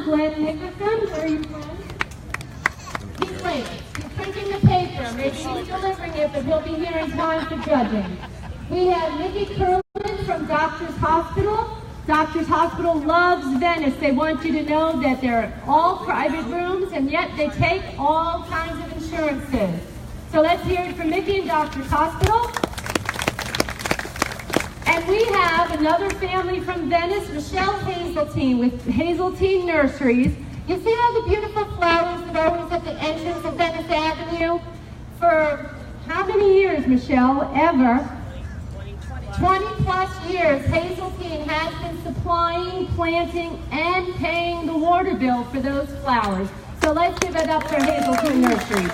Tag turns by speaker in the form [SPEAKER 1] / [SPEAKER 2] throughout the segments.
[SPEAKER 1] Glenn Nickerson. Where are you, Glenn? He's late. He's printing the paper. Maybe he's delivering it, but he'll be here in time for judging. We have Nikki Curlin from Doctors Hospital. Doctors Hospital loves Venice. They want you to know that they're all private rooms, and yet they take all kinds of insurances. So let's hear it from Nikki and Doctors Hospital. And we have another family from Venice, Michelle Hazeltine with Hazeltine Nurseries. You see all the beautiful flowers that are always at the entrance of Venice Avenue? For how many years, Michelle? Ever? 20 plus years, Hazeltine has been supplying, planting, and paying the water bill for those flowers. So let's give it up for Hazeltine Nurseries.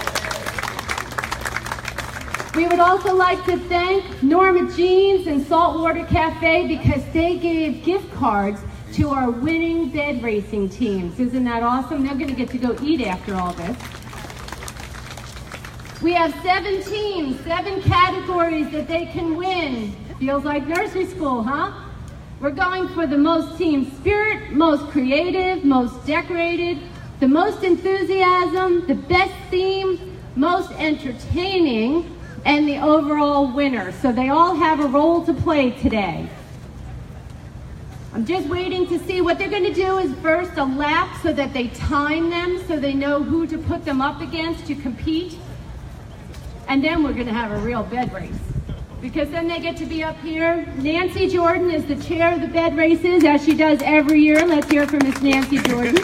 [SPEAKER 1] We would also like to thank Norma Jeans and Saltwater Cafe because they gave gift cards to our winning bed racing teams. Isn't that awesome? They're going to get to go eat after all this. We have 7 teams, 7 categories that they can win. Feels like nursery school, huh? We're going for the most team spirit, most creative, most decorated, the most enthusiasm, the best theme, most entertaining, and the overall winner. So they all have a role to play today. I'm just waiting to see what they're going to do is first a lap so that they time them so they know who to put them up against to compete. And then we're going to have a real bed race. Because then they get to be up here. Nancy Jordan is the chair of the bed races, as she does every year. Let's hear from Miss Nancy Jordan.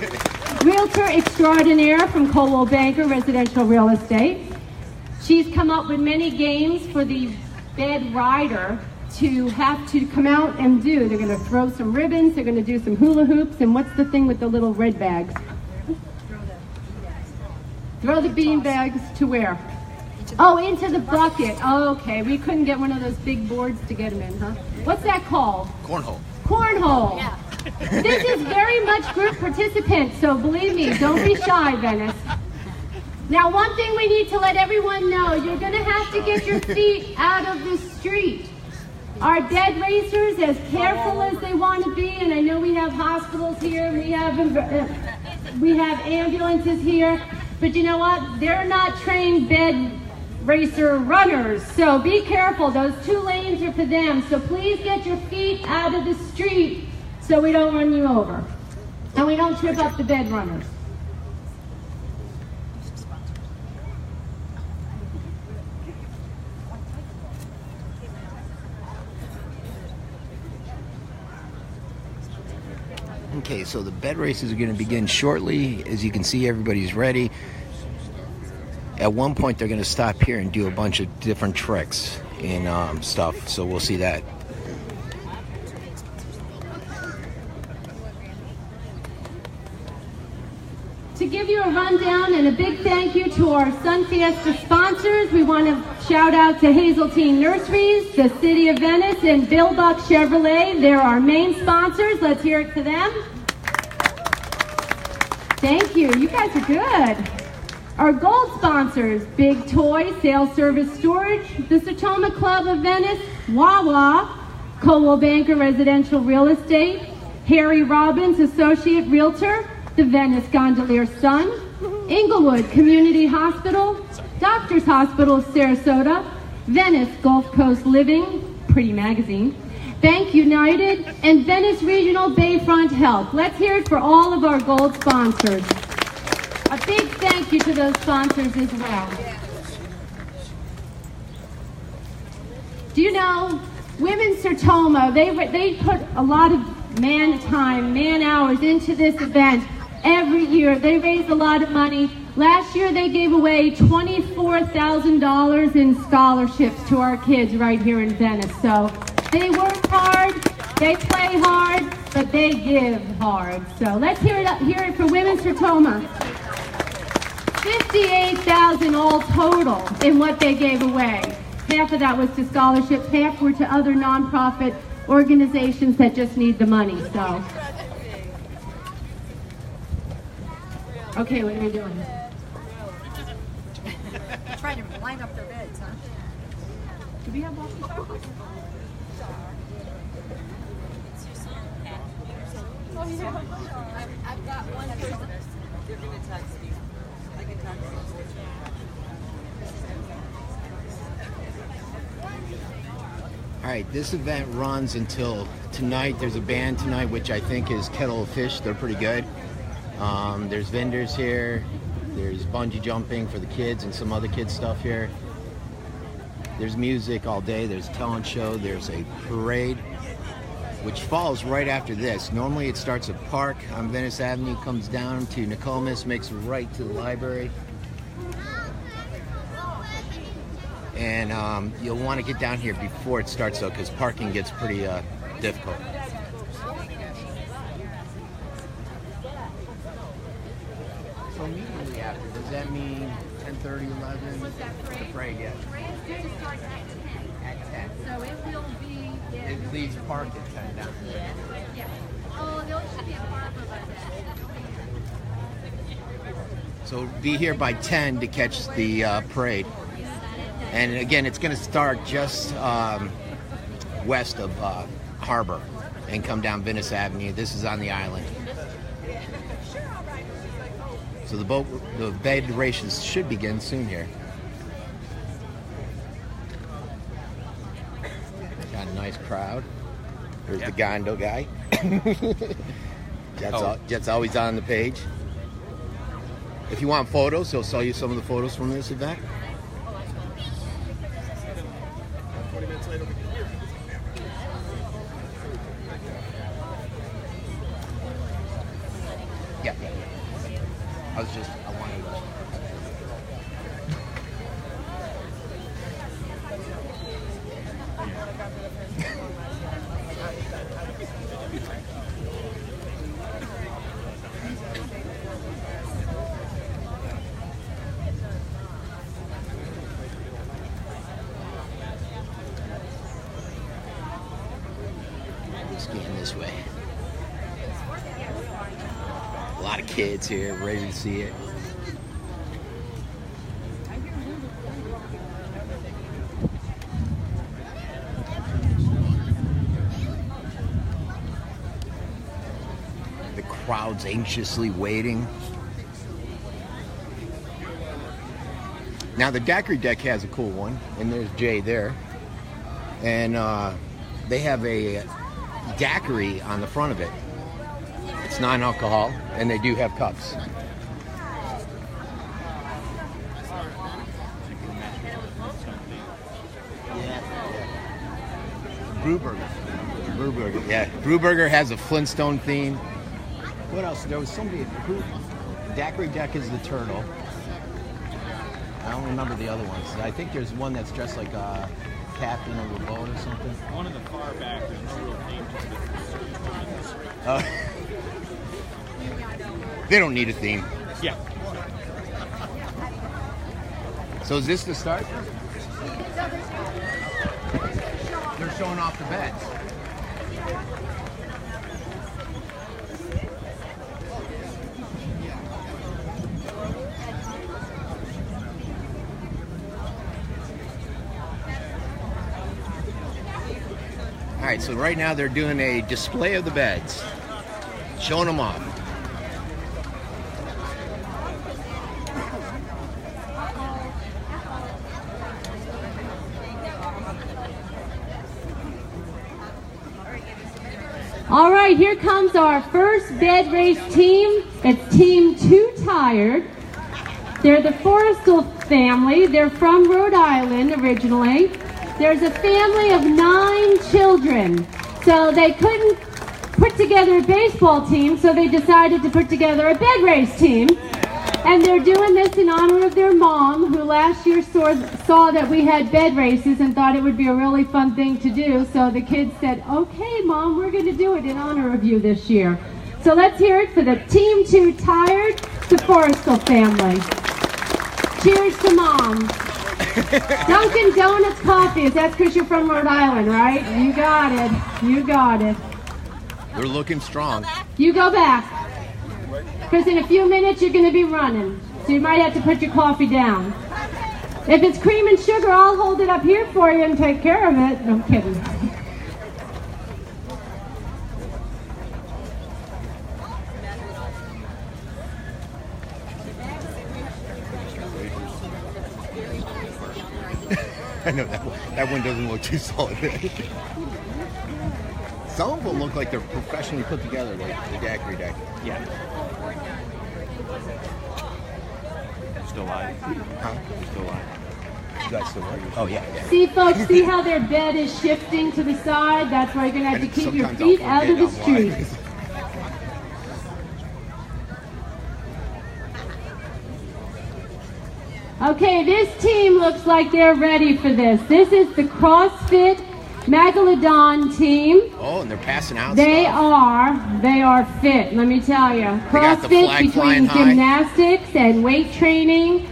[SPEAKER 1] Realtor extraordinaire from Coldwell Banker Residential Real Estate. She's come up with many games for the bed rider to have to come out and do. They're going to throw some ribbons, they're going to do some hula hoops, and what's the thing with the little red bags? Throw the bean bags to where? Oh, into the bucket. Oh, okay. We couldn't get one of those big boards to get them in, huh? What's that called?
[SPEAKER 2] Cornhole.
[SPEAKER 1] Cornhole. Yeah. This is very much group participants, so believe me, don't be shy, Venice. Now, one thing we need to let everyone know, you're going to have to get your feet out of the street. Our bed racers, as careful as they want to be, and I know we have hospitals here, we have ambulances here, but you know what? They're not trained bed racer runners, so be careful. Those 2 lanes are for them, so please get your feet out of the street so we don't run you over and we don't trip up the bed runners.
[SPEAKER 2] Okay, so the bed races are going to begin shortly. As you can see, everybody's ready. At one point, they're going to stop here and do a bunch of different tricks and stuff, so we'll see that.
[SPEAKER 1] To give you a rundown and a big thank you to our Sun Fiesta sponsors, we want to shout out to Hazeltine Nurseries, the City of Venice, and Bill Buck Chevrolet. They're our main sponsors. Let's hear it to them. Thank you. You guys are good. Our gold sponsors, Big Toy, Sales Service Storage, the Sertoma Club of Venice, Wawa, Coldwell Banker Residential Real Estate, Harry Robbins, Associate Realtor, the Venice Gondolier Sun, Inglewood Community Hospital, Doctors Hospital Sarasota, Venice Gulf Coast Living, pretty magazine, Bank United, and Venice Regional Bayfront Health. Let's hear it for all of our gold sponsors. A big thank you to those sponsors as well. Do you know, Women's Sertoma, they put a lot of man hours into this event every year. They raise a lot of money. Last year they gave away $24,000 in scholarships to our kids right here in Venice. So they work hard, they play hard, but they give hard. So let's hear it for Women's Sertoma. $58,000 all total in what they gave away. Half of that was to scholarships, half were to other nonprofit organizations that just need the money. So, okay, what are we doing?
[SPEAKER 3] Trying to line up their beds, huh?
[SPEAKER 1] Do we have walkie-talkies?
[SPEAKER 3] I've got one for You're going to text me. I can text you.
[SPEAKER 2] All right, this event runs until tonight. There's a band tonight, which I think is Kettle of Fish. They're pretty good. There's vendors here. There's bungee jumping for the kids and some other kids stuff here. There's music all day. There's a talent show. There's a parade, which falls right after this. Normally it starts at Park on Venice Avenue, comes down to Nokomis, makes a right to the library. And you'll want to get down here before it starts though, because parking gets pretty difficult. So immediately after, does that mean 10:30, 11?
[SPEAKER 1] What's that parade?
[SPEAKER 2] The parade, yeah.
[SPEAKER 1] Parade's due to start at 10.
[SPEAKER 2] At 10.
[SPEAKER 1] So it will be... Yeah,
[SPEAKER 2] It leaves Park at 10 down there.
[SPEAKER 1] yeah. Oh, there should be a park over there.
[SPEAKER 2] So be here by 10 to catch the parade. And again, it's going to start just west of Harbor and come down Venice Avenue. This is on the island. So the bed races should begin soon here. Got a nice crowd. There's the Gondo guy. Jet's always on the page. If you want photos, he'll sell you some of the photos from this event. Yeah. I wanted to. Scan this way. A lot of kids here ready to see it. The crowd's anxiously waiting. Now the daiquiri deck has a cool one, and there's Jay there. And they have a daiquiri on the front of it. It's non-alcohol, and they do have cups. Brewburger, yeah. Brewburger has a Flintstone theme. What else? There was somebody who... Daiquiri deck is the turtle. I don't remember the other ones. I think there's one that's dressed like a captain of a boat or something.
[SPEAKER 4] One in the far back, there's no real theme to it.
[SPEAKER 2] They don't need a theme.
[SPEAKER 4] Yeah.
[SPEAKER 2] So is this the start? They're showing off the beds. All right, so right now they're doing a display of the beds, showing them off.
[SPEAKER 1] All right, here comes our first bed race team. It's Team Too Tired. They're the Forrestal family. They're from Rhode Island originally. There's a family of 9 children. So they couldn't put together a baseball team, so they decided to put together a bed race team. And they're doing this in honor of their mom, who last year saw that we had bed races and thought it would be a really fun thing to do. So the kids said, okay, Mom, we're going to do it in honor of you this year. So let's hear it for the Team Too Tired, the Forrestal family. Cheers to Mom. Dunkin' Donuts coffee. That's because you're from Rhode Island, right? You got it. You got it.
[SPEAKER 2] They're looking strong.
[SPEAKER 1] You go back. Because in a few minutes you're going to be running. So you might have to put your coffee down. If it's cream and sugar, I'll hold it up here for you and take care of it. No, I'm kidding.
[SPEAKER 2] I know that one doesn't look too solid. Some of them look like they're professionally put together, like the daiquiri deck.
[SPEAKER 4] Yeah. Still live?
[SPEAKER 2] Huh?
[SPEAKER 4] Still live.
[SPEAKER 2] You guys still working? Oh yeah.
[SPEAKER 1] See, folks, see how their bed is shifting to the side? That's why you're going to have to keep your feet out of the street. Okay, this team looks like they're ready for this. This is the CrossFit Megalodon team.
[SPEAKER 2] Oh, and they're passing out
[SPEAKER 1] They
[SPEAKER 2] stuff.
[SPEAKER 1] are fit, let me tell you.
[SPEAKER 2] got the
[SPEAKER 1] CrossFit
[SPEAKER 2] flag
[SPEAKER 1] between
[SPEAKER 2] flying high.
[SPEAKER 1] gymnastics and weight training.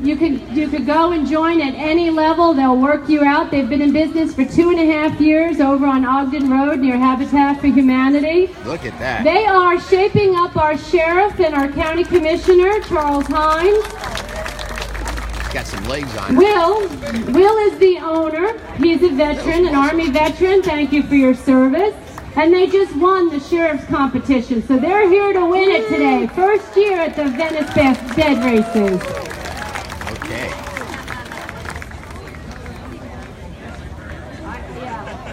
[SPEAKER 1] You could go and join at any level. They'll work you out. They've been in business for 2.5 years over on Ogden Road near Habitat for Humanity.
[SPEAKER 2] Look at that.
[SPEAKER 1] They are shaping up our sheriff and our county commissioner, Charles Hines.
[SPEAKER 2] Got some legs on it.
[SPEAKER 1] Will is the owner. He's a veteran, an Army veteran. Thank you for your service. And they just won the sheriff's competition, so they're here to win it today. First year at the Venice bed races.
[SPEAKER 2] Okay.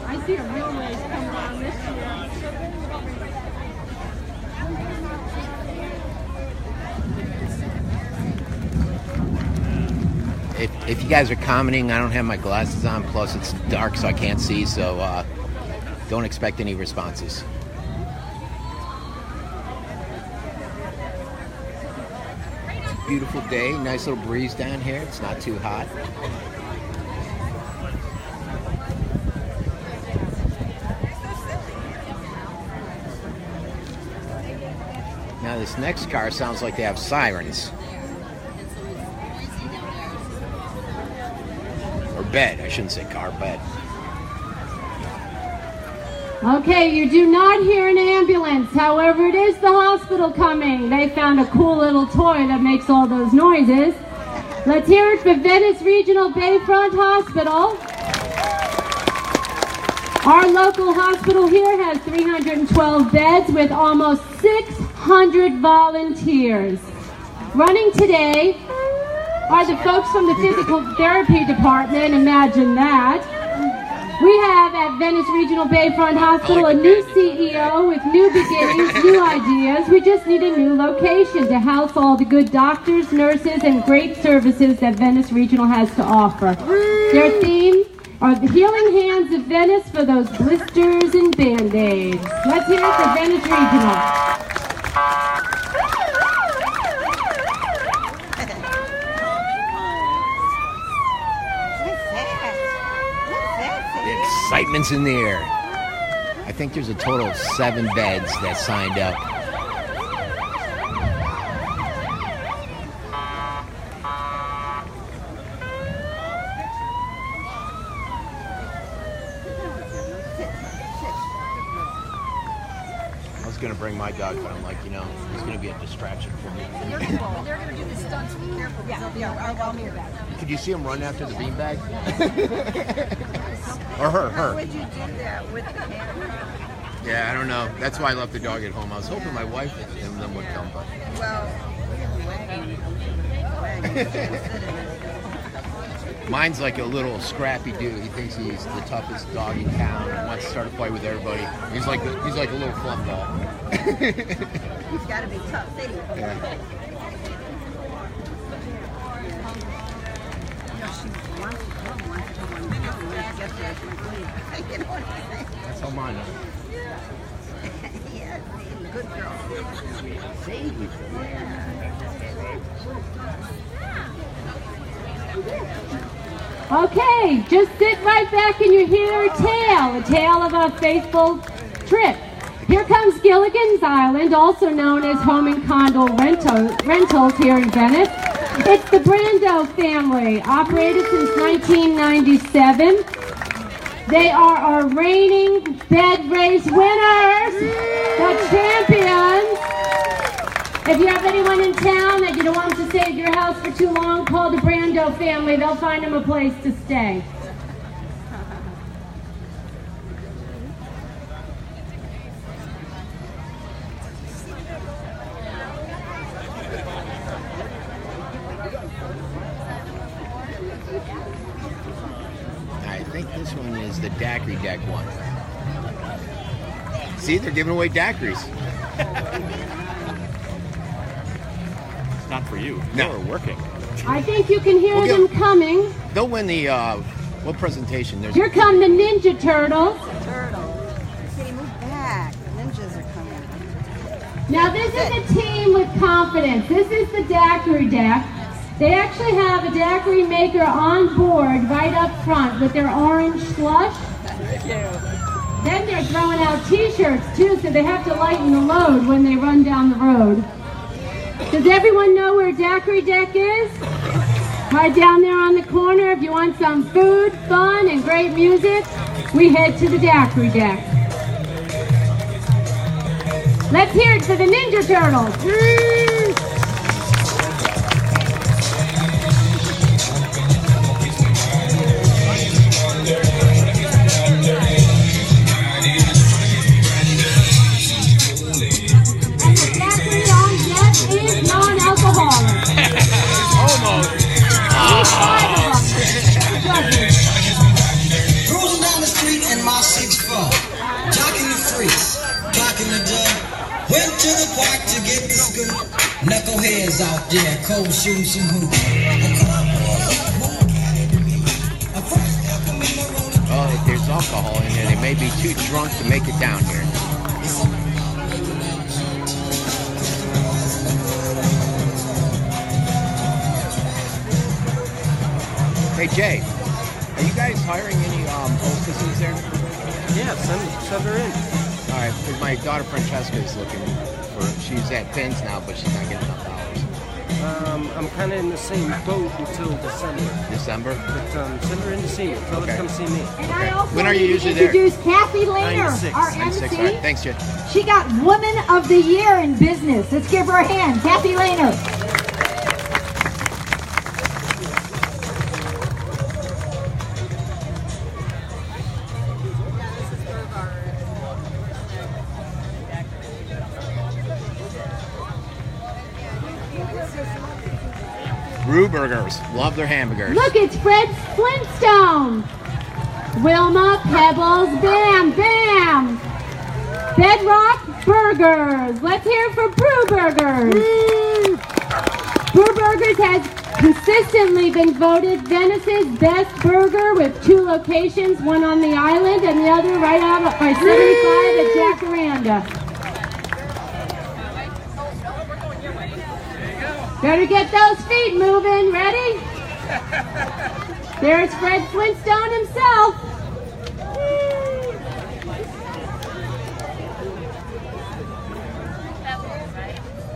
[SPEAKER 1] I see a real race coming on this year.
[SPEAKER 2] If you guys are commenting, I don't have my glasses on, plus it's dark so I can't see, so don't expect any responses. It's a beautiful day, nice little breeze down here, it's not too hot. Now this next car sounds like they have sirens. Or bed, I shouldn't say car, bed.
[SPEAKER 1] Okay, you do not hear an ambulance. However, it is the hospital coming. They found a cool little toy that makes all those noises. Let's hear it for Venice Regional Bayfront Hospital. Our local hospital here has 312 beds with almost 600 volunteers. Running today are the folks from the physical therapy department. Imagine that. We have at Venice Regional Bayfront Hospital a new CEO with new beginnings, new ideas. We just need a new location to house all the good doctors, nurses, and great services that Venice Regional has to offer. Their theme are the healing hands of Venice for those blisters and band-aids. Let's hear it for Venice Regional.
[SPEAKER 2] Excitement's in the air. I think there's a total of 7 beds that signed up. I was going to bring my dog, but I'm like, you know, he's going to be a distraction for me.
[SPEAKER 3] They're going to do the stunts. Be careful. Yeah, I'll be back.
[SPEAKER 2] Could you see him run after the beanbag? Or her.
[SPEAKER 3] How would you do that with the camera?
[SPEAKER 2] Yeah, I don't know. That's why I left the dog at home. I was hoping my wife and them would come, but...
[SPEAKER 3] Well,
[SPEAKER 2] Mine's like a little scrappy dude. He thinks he's the toughest dog in town. He wants to start a fight with everybody. He's like a little fluff ball.
[SPEAKER 3] He's got to be tough, see?
[SPEAKER 2] Yeah. That's how mine are.
[SPEAKER 3] Yeah, good girl.
[SPEAKER 2] Sadie.
[SPEAKER 1] Okay, just sit right back and you hear a tale of a faithful trip. Here comes Gilligan's Island, also known as Home and Condo Rentals here in Venice. It's the Brando family, operated since 1997. They are our reigning bed race winners, the champions. If you have anyone in town that you don't want to stay at your house for too long, call the Brando family. They'll find them a place to stay.
[SPEAKER 2] think this one is the daiquiri deck one. See, they're giving away daiquiris.
[SPEAKER 4] It's not for you.
[SPEAKER 2] No.
[SPEAKER 4] We're working.
[SPEAKER 1] I think you can hear them coming.
[SPEAKER 2] They'll win the, what presentation?
[SPEAKER 1] Here come the Ninja Turtles.
[SPEAKER 3] Turtle. Okay, move back. The ninjas are coming.
[SPEAKER 1] Now this is a team with confidence. This is the daiquiri deck. They actually have a daiquiri maker on board right up front with their orange slush. Then they're throwing out t-shirts too, so they have to lighten the load when they run down the road. Does everyone know where Daiquiri Deck is? Right down there on the corner. If you want some food, fun, and great music, we head to the Daiquiri Deck. Let's hear it for the Ninja Turtles.
[SPEAKER 5] Cruising down the street in my 6'4", jocking the freaks, clocking the dub. Went to the park to get the scoop. Knuckleheads out there, cold shooting some hoops.
[SPEAKER 2] Oh, there's alcohol in there. They may be too drunk to make it down here. Hey Jay, are you guys hiring any hostesses there?
[SPEAKER 6] Yeah, send her in.
[SPEAKER 2] All right, because my daughter Francesco is looking for. She's at Ben's now, but she's not getting enough hours.
[SPEAKER 6] I'm kind of in the same boat until December.
[SPEAKER 2] December?
[SPEAKER 6] But send her in to see me. Tell her to come see me.
[SPEAKER 1] And I also
[SPEAKER 2] When are you
[SPEAKER 1] need to
[SPEAKER 2] usually there?
[SPEAKER 1] introduce Kathy Lehner,
[SPEAKER 6] 96.
[SPEAKER 1] our
[SPEAKER 2] 96,
[SPEAKER 1] MC.
[SPEAKER 2] all right. Thanks, Jay.
[SPEAKER 7] She got Woman of the Year in business. Let's give her a hand. Kathy Lehner.
[SPEAKER 2] Brew Burgers. Love their hamburgers.
[SPEAKER 1] Look, it's Fred Flintstone. Wilma, Pebbles, Bam, Bam. Bedrock Burgers. Let's hear it for Brew Burgers. Brew Burgers has consistently been voted Venice's best burger with 2 locations, one on the island and the other right out by 75 at Jacaranda. Better get those feet moving. Ready? There's Fred Flintstone himself.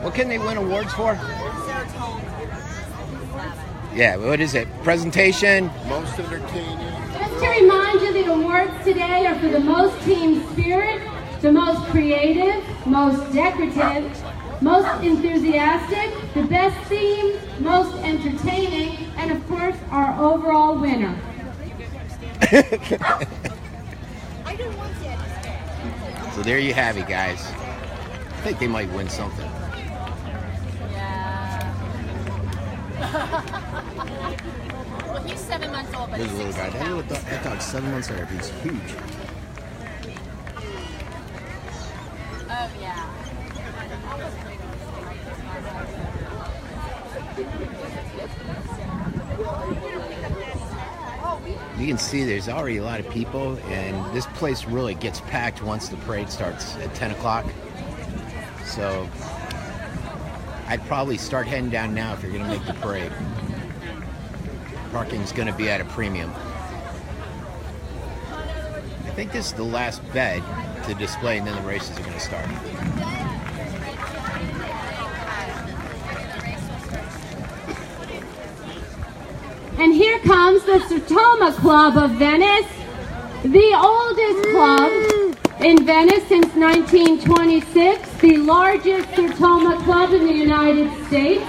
[SPEAKER 2] What can they win awards for? Yeah, what is it? Presentation?
[SPEAKER 4] Most entertaining.
[SPEAKER 1] Just to remind you, the awards today are for the most team spirit, the most creative, most decorative, most enthusiastic, the best theme, most entertaining, and of course, our overall winner.
[SPEAKER 2] So there you have it, guys. I think they might win something.
[SPEAKER 3] Well, he's 7 months old, but
[SPEAKER 2] There's a
[SPEAKER 3] he's
[SPEAKER 2] little guy.
[SPEAKER 3] 16 pounds.
[SPEAKER 2] That dog's 7 months old. He's huge.
[SPEAKER 3] Oh, yeah.
[SPEAKER 2] You can see there's already a lot of people, and this place really gets packed once the parade starts at 10 o'clock. So I'd probably start heading down now if you're going to make the parade. Parking's going to be at a premium. I think this is the last bed to display, and then the races are going to start.
[SPEAKER 1] And here comes the Sertoma Club of Venice, the oldest club in Venice since 1926, the largest Sertoma club in the United States.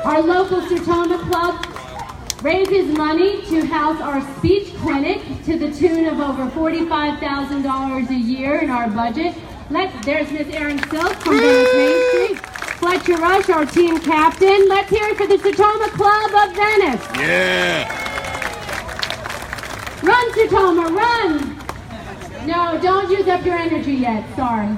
[SPEAKER 1] Our local Sertoma Club raises money to house our speech clinic to the tune of over $45,000 a year in our budget. There's Miss Erin Silk from Venice Main Street. Fletcher Rush, our team captain. Let's hear it for the Sertoma Club of Venice.
[SPEAKER 2] Yeah.
[SPEAKER 1] Run, Sertoma, run! No, don't use up your energy yet, sorry.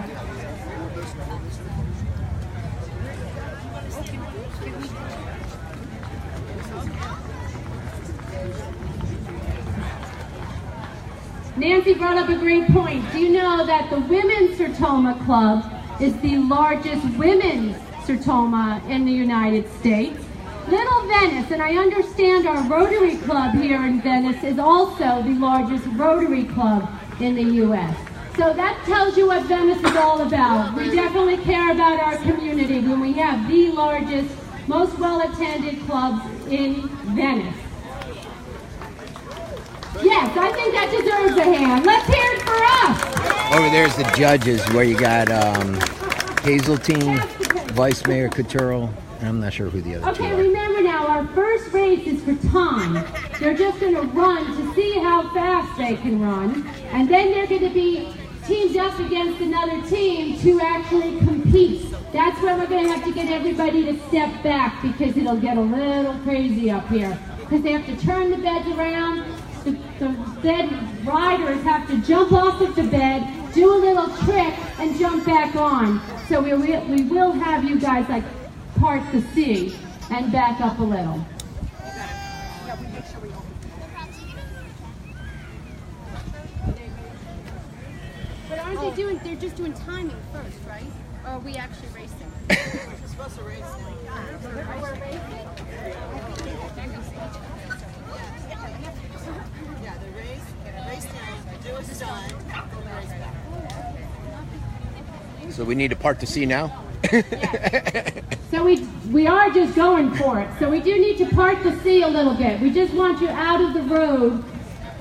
[SPEAKER 1] Nancy brought up a great point. Do you know that the Women's Sertoma Club is the largest women's Sertoma in the United States? Little Venice, and I understand our Rotary Club here in Venice is also the largest Rotary Club in the U.S. So that tells you what Venice is all about. We definitely care about our community when we have the largest, most well-attended clubs in Venice. Yes, I think that deserves a hand. Let's hear it for us.
[SPEAKER 2] Over there's the judges, where you got Hazeltine, Vice Mayor Coturo, and I'm not sure who the other two
[SPEAKER 1] Okay,
[SPEAKER 2] are.
[SPEAKER 1] remember now, our first race is for time. They're just going to run to see how fast they can run, and then they're going to be teamed up against another team to actually compete. That's where we're going to have to get everybody to step back because it'll get a little crazy up here. Because they have to turn the beds around. The bed riders have to jump off of the bed, do a little trick, and jump back on. So we will have you guys like part the sea and back up a little.
[SPEAKER 3] But aren't they doing, they're just doing timing first, right? Or are we actually racing? We're supposed to race. Yeah, the race now, do a stunt, race back.
[SPEAKER 2] So we need to part to sea now?
[SPEAKER 1] So we are just going for it. So we do need to part the sea a little bit. We just want you out of the road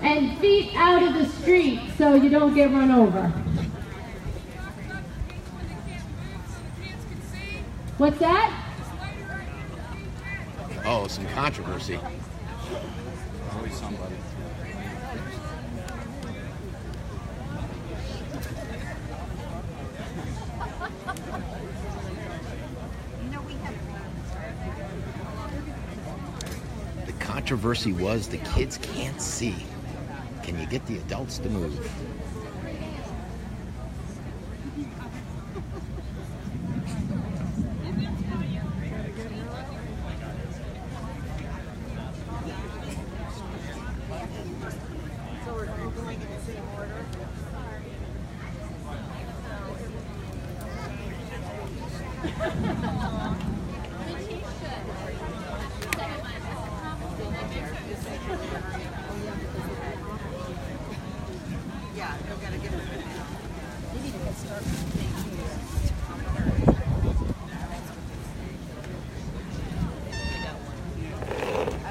[SPEAKER 1] and feet out of the street so you don't get run over. What's that?
[SPEAKER 2] Oh, some controversy.
[SPEAKER 4] Always somebody.
[SPEAKER 2] The controversy was the kids can't see. Can you get the adults to move?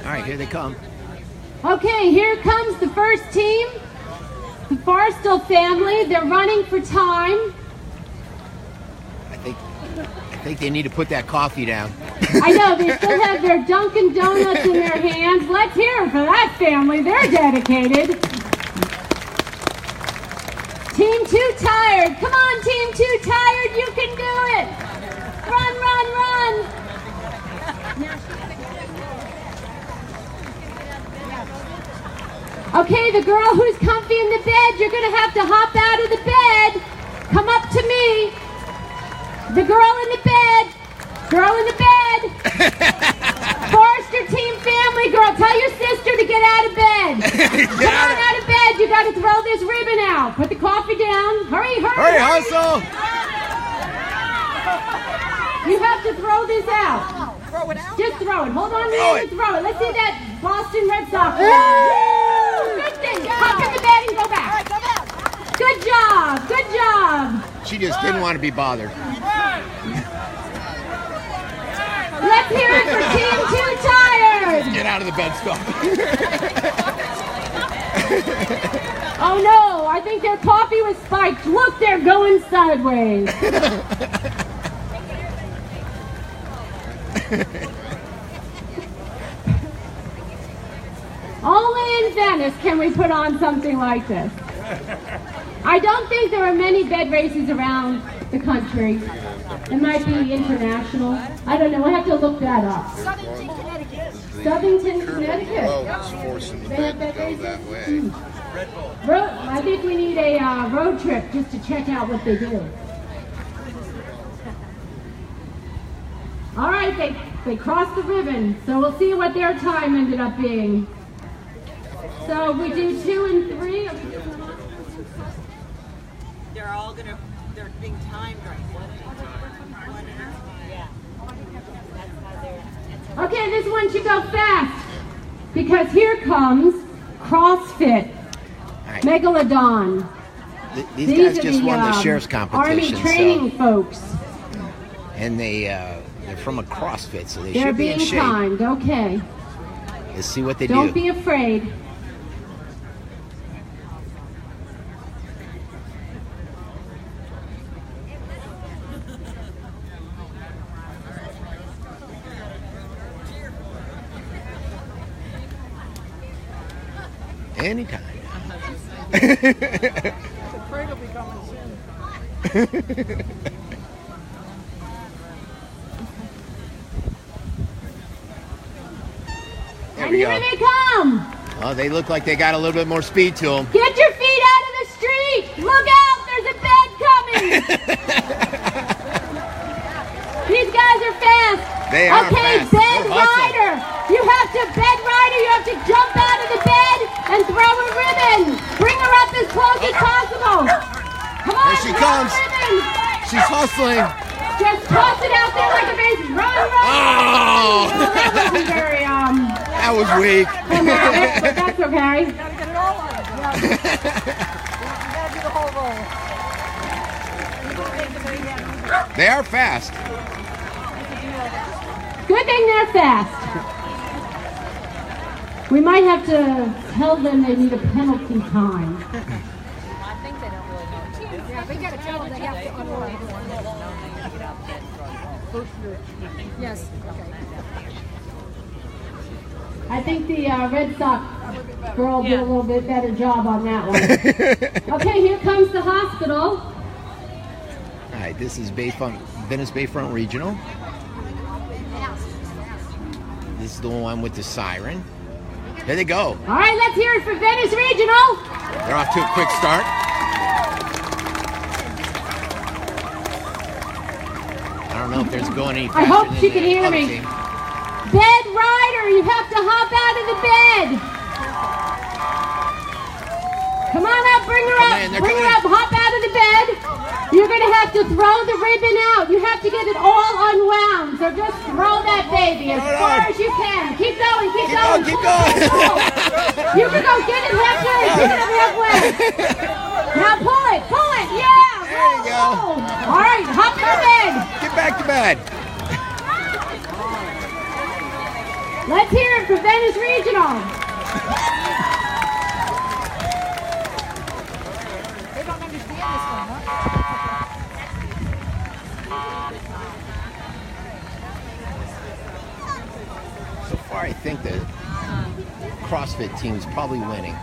[SPEAKER 2] All right, here they come.
[SPEAKER 1] Okay, here comes the first team, the Farstel family. They're running for time.
[SPEAKER 2] I think they need to put that coffee down.
[SPEAKER 1] I know, they still have their Dunkin' Donuts in their hands. Let's hear it for that family. They're dedicated. Team Too Tired. Come on, Team Too Tired. You can do it. Run, run, run. Okay, the girl who's comfy in the bed, you're going to have to hop out of the bed. Come up to me. The girl in the bed. Girl in the bed. Forrester team family girl, tell your sister to get out of bed. Come on out of bed. You got to throw this ribbon out. Put the coffee down. Hurry, hurry.
[SPEAKER 2] Hurry, hustle.
[SPEAKER 1] You have to throw this out.
[SPEAKER 3] Throw it out?
[SPEAKER 1] Just throw it. Hold on to
[SPEAKER 2] Throw
[SPEAKER 1] it
[SPEAKER 2] it.
[SPEAKER 1] and throw it. Let's see that Boston Red Sox. Good thing. Hop in the bed and go back.
[SPEAKER 3] Go back.
[SPEAKER 1] Good job. Good job.
[SPEAKER 2] She just didn't want to be bothered.
[SPEAKER 1] Let's hear it for Team Too Tired.
[SPEAKER 2] Get out of the bed, stuff.
[SPEAKER 1] Oh no, I think their coffee was spiked. Look, they're going sideways. Only in Venice can we put on something like this. I don't think there are many bed races around the country. It might be international. I don't know. We'll have to look that up.
[SPEAKER 3] Southern Connecticut.
[SPEAKER 1] Southington, Connecticut.
[SPEAKER 4] Flow is forcing the
[SPEAKER 1] They
[SPEAKER 4] bed
[SPEAKER 1] have
[SPEAKER 4] to
[SPEAKER 1] that
[SPEAKER 4] go that way.
[SPEAKER 1] I think we need a road trip just to check out what they do. All right, they crossed the ribbon, so we'll see what their time ended up being. So we do 2 and 3.
[SPEAKER 8] They're being timed right now.
[SPEAKER 1] Okay, this one should go fast because here comes CrossFit
[SPEAKER 2] Right.
[SPEAKER 1] Megalodon.
[SPEAKER 2] These guys
[SPEAKER 1] are
[SPEAKER 2] just won the sheriff's
[SPEAKER 1] Army
[SPEAKER 2] competition.
[SPEAKER 1] training folks.
[SPEAKER 2] And they're from a CrossFit, so they
[SPEAKER 1] They're
[SPEAKER 2] should be in
[SPEAKER 1] being
[SPEAKER 2] shape.
[SPEAKER 1] timed. Okay.
[SPEAKER 2] Let's see what they
[SPEAKER 1] Don't
[SPEAKER 2] do.
[SPEAKER 1] be afraid.
[SPEAKER 2] Anytime.
[SPEAKER 8] The parade will be coming soon.
[SPEAKER 2] There
[SPEAKER 1] And
[SPEAKER 2] we
[SPEAKER 1] here
[SPEAKER 2] go.
[SPEAKER 1] they come.
[SPEAKER 2] Oh, they look like they got a little bit more speed to them.
[SPEAKER 1] Get your feet out of the street. Look out, there's a bed coming. These guys are fast.
[SPEAKER 2] They are
[SPEAKER 1] okay,
[SPEAKER 2] fast.
[SPEAKER 1] bed
[SPEAKER 2] They're hustling.
[SPEAKER 1] rider. You have to jump out of the bed and throw a ribbon. Bring her up as close as possible. Come on,
[SPEAKER 2] There she
[SPEAKER 1] throw
[SPEAKER 2] comes.
[SPEAKER 1] a ribbon.
[SPEAKER 2] She's hustling.
[SPEAKER 1] Just toss it out there like a base. Run.
[SPEAKER 2] Oh!
[SPEAKER 1] Well, that wasn't very,
[SPEAKER 2] That was weak.
[SPEAKER 1] dramatic, but that's okay.
[SPEAKER 8] You gotta get it all on. You gotta do the whole roll.
[SPEAKER 2] They are fast.
[SPEAKER 1] Good thing they're fast. We might have to tell them they need a penalty time.
[SPEAKER 8] I think they don't really know. Yeah, we gotta tell them they have to unload. Yes, okay.
[SPEAKER 1] I think the Red Sox girl did a little bit better job on that one. Okay, here comes the hospital.
[SPEAKER 2] All right, this is Venice Bayfront Regional. This is the one with the siren. There they go.
[SPEAKER 1] All right, let's hear it for Venice Regional.
[SPEAKER 2] They're off to a quick start. I don't know if there's going any faster
[SPEAKER 1] I hope
[SPEAKER 2] than
[SPEAKER 1] she
[SPEAKER 2] the
[SPEAKER 1] can hear
[SPEAKER 2] other
[SPEAKER 1] me.
[SPEAKER 2] team.
[SPEAKER 1] Bed rider, you have to hop out of the bed. Come on up, bring her
[SPEAKER 2] Come
[SPEAKER 1] up,
[SPEAKER 2] in, they're
[SPEAKER 1] bring her
[SPEAKER 2] coming
[SPEAKER 1] up, hop out of the bed. You're gonna have to throw the ribbon out. You have to get it all unwound. So just throw that baby as far as you can. Keep going, keep going.
[SPEAKER 2] Keep
[SPEAKER 1] Pull,
[SPEAKER 2] going.
[SPEAKER 1] pull, pull. You can go get it halfway, get it halfway. Now pull it, yeah.
[SPEAKER 2] There you go.
[SPEAKER 1] All right, hop in the bed.
[SPEAKER 2] Get back to bed.
[SPEAKER 1] Let's hear it for Venice Regional.
[SPEAKER 8] They don't understand this one, huh?
[SPEAKER 2] So far, I think the CrossFit team is probably winning.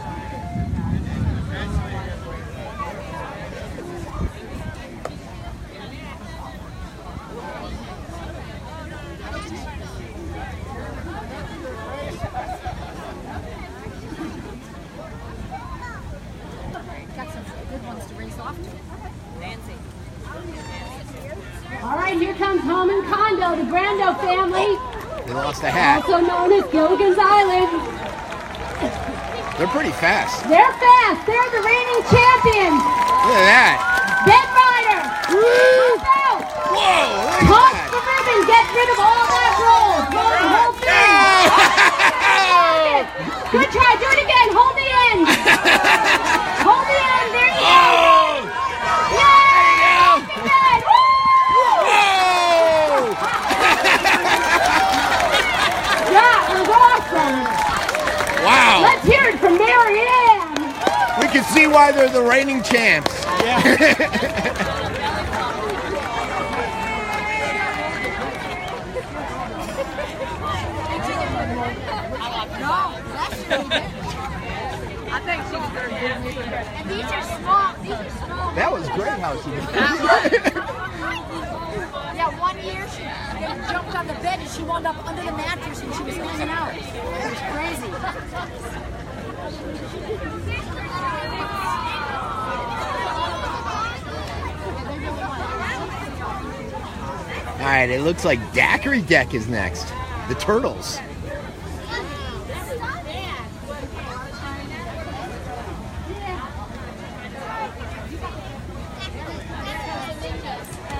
[SPEAKER 8] Got some good ones to race off to. Nancy.
[SPEAKER 1] All right, here comes Home and Condo, the Brando family,
[SPEAKER 2] They lost a hat.
[SPEAKER 1] also known as Gilligan's Island.
[SPEAKER 2] They're pretty fast.
[SPEAKER 1] They're fast. They're the reigning champions.
[SPEAKER 2] Look at that.
[SPEAKER 1] Bed Rider. Hop out.
[SPEAKER 2] Whoa, look
[SPEAKER 1] Toss
[SPEAKER 2] at
[SPEAKER 1] the ribbon. Get rid of all that roll. Roll the whole thing. Good try. Do it again. Hold the end. Hold the end. There you go.
[SPEAKER 2] Oh!
[SPEAKER 1] Yay! Good. Woo!
[SPEAKER 2] Whoa!
[SPEAKER 1] That was awesome.
[SPEAKER 2] Wow.
[SPEAKER 1] Let's hear it from Mary Ann.
[SPEAKER 2] We can see why they're the reigning champs.
[SPEAKER 8] I think she's very good.
[SPEAKER 3] And these are small. These are small.
[SPEAKER 2] That was great how she did.
[SPEAKER 3] Yeah, 1 year she jumped
[SPEAKER 8] on the bed and she wound up under the mattress and she was hanging out. It was crazy.
[SPEAKER 2] All right, it looks like Daiquiri Deck is next. The turtles.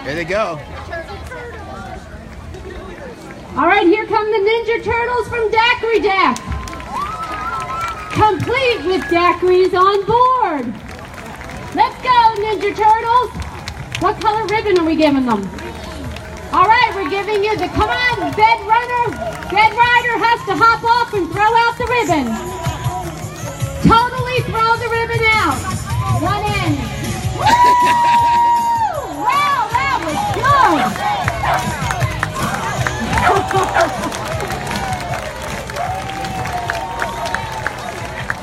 [SPEAKER 2] There they go.
[SPEAKER 1] All right, here come the Ninja Turtles from Daiquiri Deck. Complete with daiquiris on board. Let's go, Ninja Turtles. What color ribbon are we giving them? All right, we're giving you the, come on, bed runner. Bed rider has to hop off and throw out the ribbon. Totally throw the ribbon out. One end. Woo! Wow, that was good.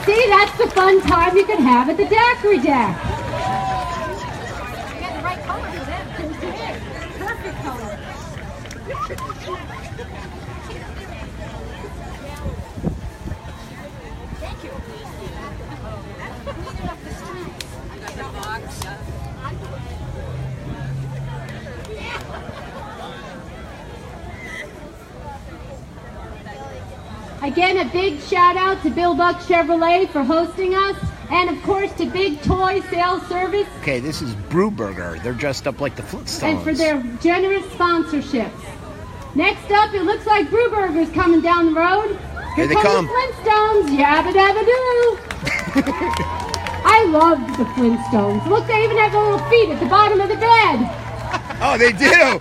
[SPEAKER 1] See, that's the fun time you can have at the Daiquiri Deck.
[SPEAKER 8] You got the right color for that. Perfect color. Thank you.
[SPEAKER 1] Again, a big shout out to Bill Buck Chevrolet for hosting us, and of course to Big Toy Sales Service.
[SPEAKER 2] Okay, this is Brewburger. They're dressed up like the Flintstones.
[SPEAKER 1] And for their generous sponsorships. Next up, it looks like Brewburger's coming down the road.
[SPEAKER 2] Here they come.
[SPEAKER 1] The Flintstones, yabba dabba doo. I loved the Flintstones. Look, they even have the little feet at the bottom of the bed.
[SPEAKER 2] Oh, they do.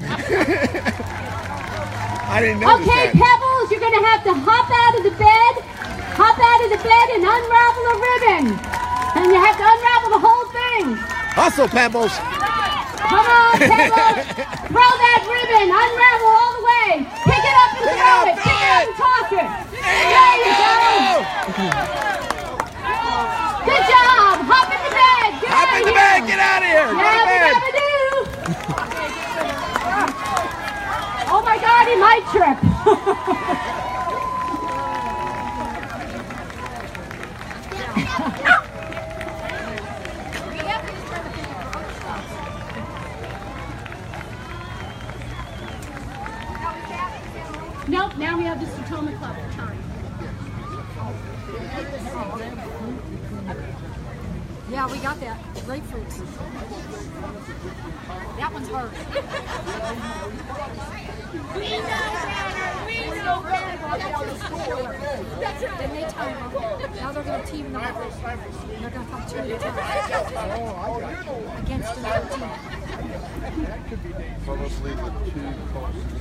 [SPEAKER 2] I didn't know
[SPEAKER 1] Okay,
[SPEAKER 2] that.
[SPEAKER 1] Pebbles, you're going to have to hop out of the bed and unravel a ribbon. And you have to unravel the whole thing.
[SPEAKER 2] Hustle, Pebbles.
[SPEAKER 1] Come on, Pebbles. Throw that ribbon. Unravel all the way. Pick it up and throw it. Pick it up and toss it. There you go. Good job. Hop in the bed. Get
[SPEAKER 2] Hop
[SPEAKER 1] out
[SPEAKER 2] in
[SPEAKER 1] of
[SPEAKER 2] the
[SPEAKER 1] here.
[SPEAKER 2] bed. Get out of here. Go to
[SPEAKER 1] Yabba
[SPEAKER 2] bed.
[SPEAKER 1] dabba doo. Oh my God, he might trip. Nope, now we have the Sertoma Club time.
[SPEAKER 8] Yeah, we got that. Grapefruits. That one's hard. We know better. That's it. Then they time them. Now they're going to team them up. They're going to come 2 at a time. Against another team.
[SPEAKER 4] Probably the two closest.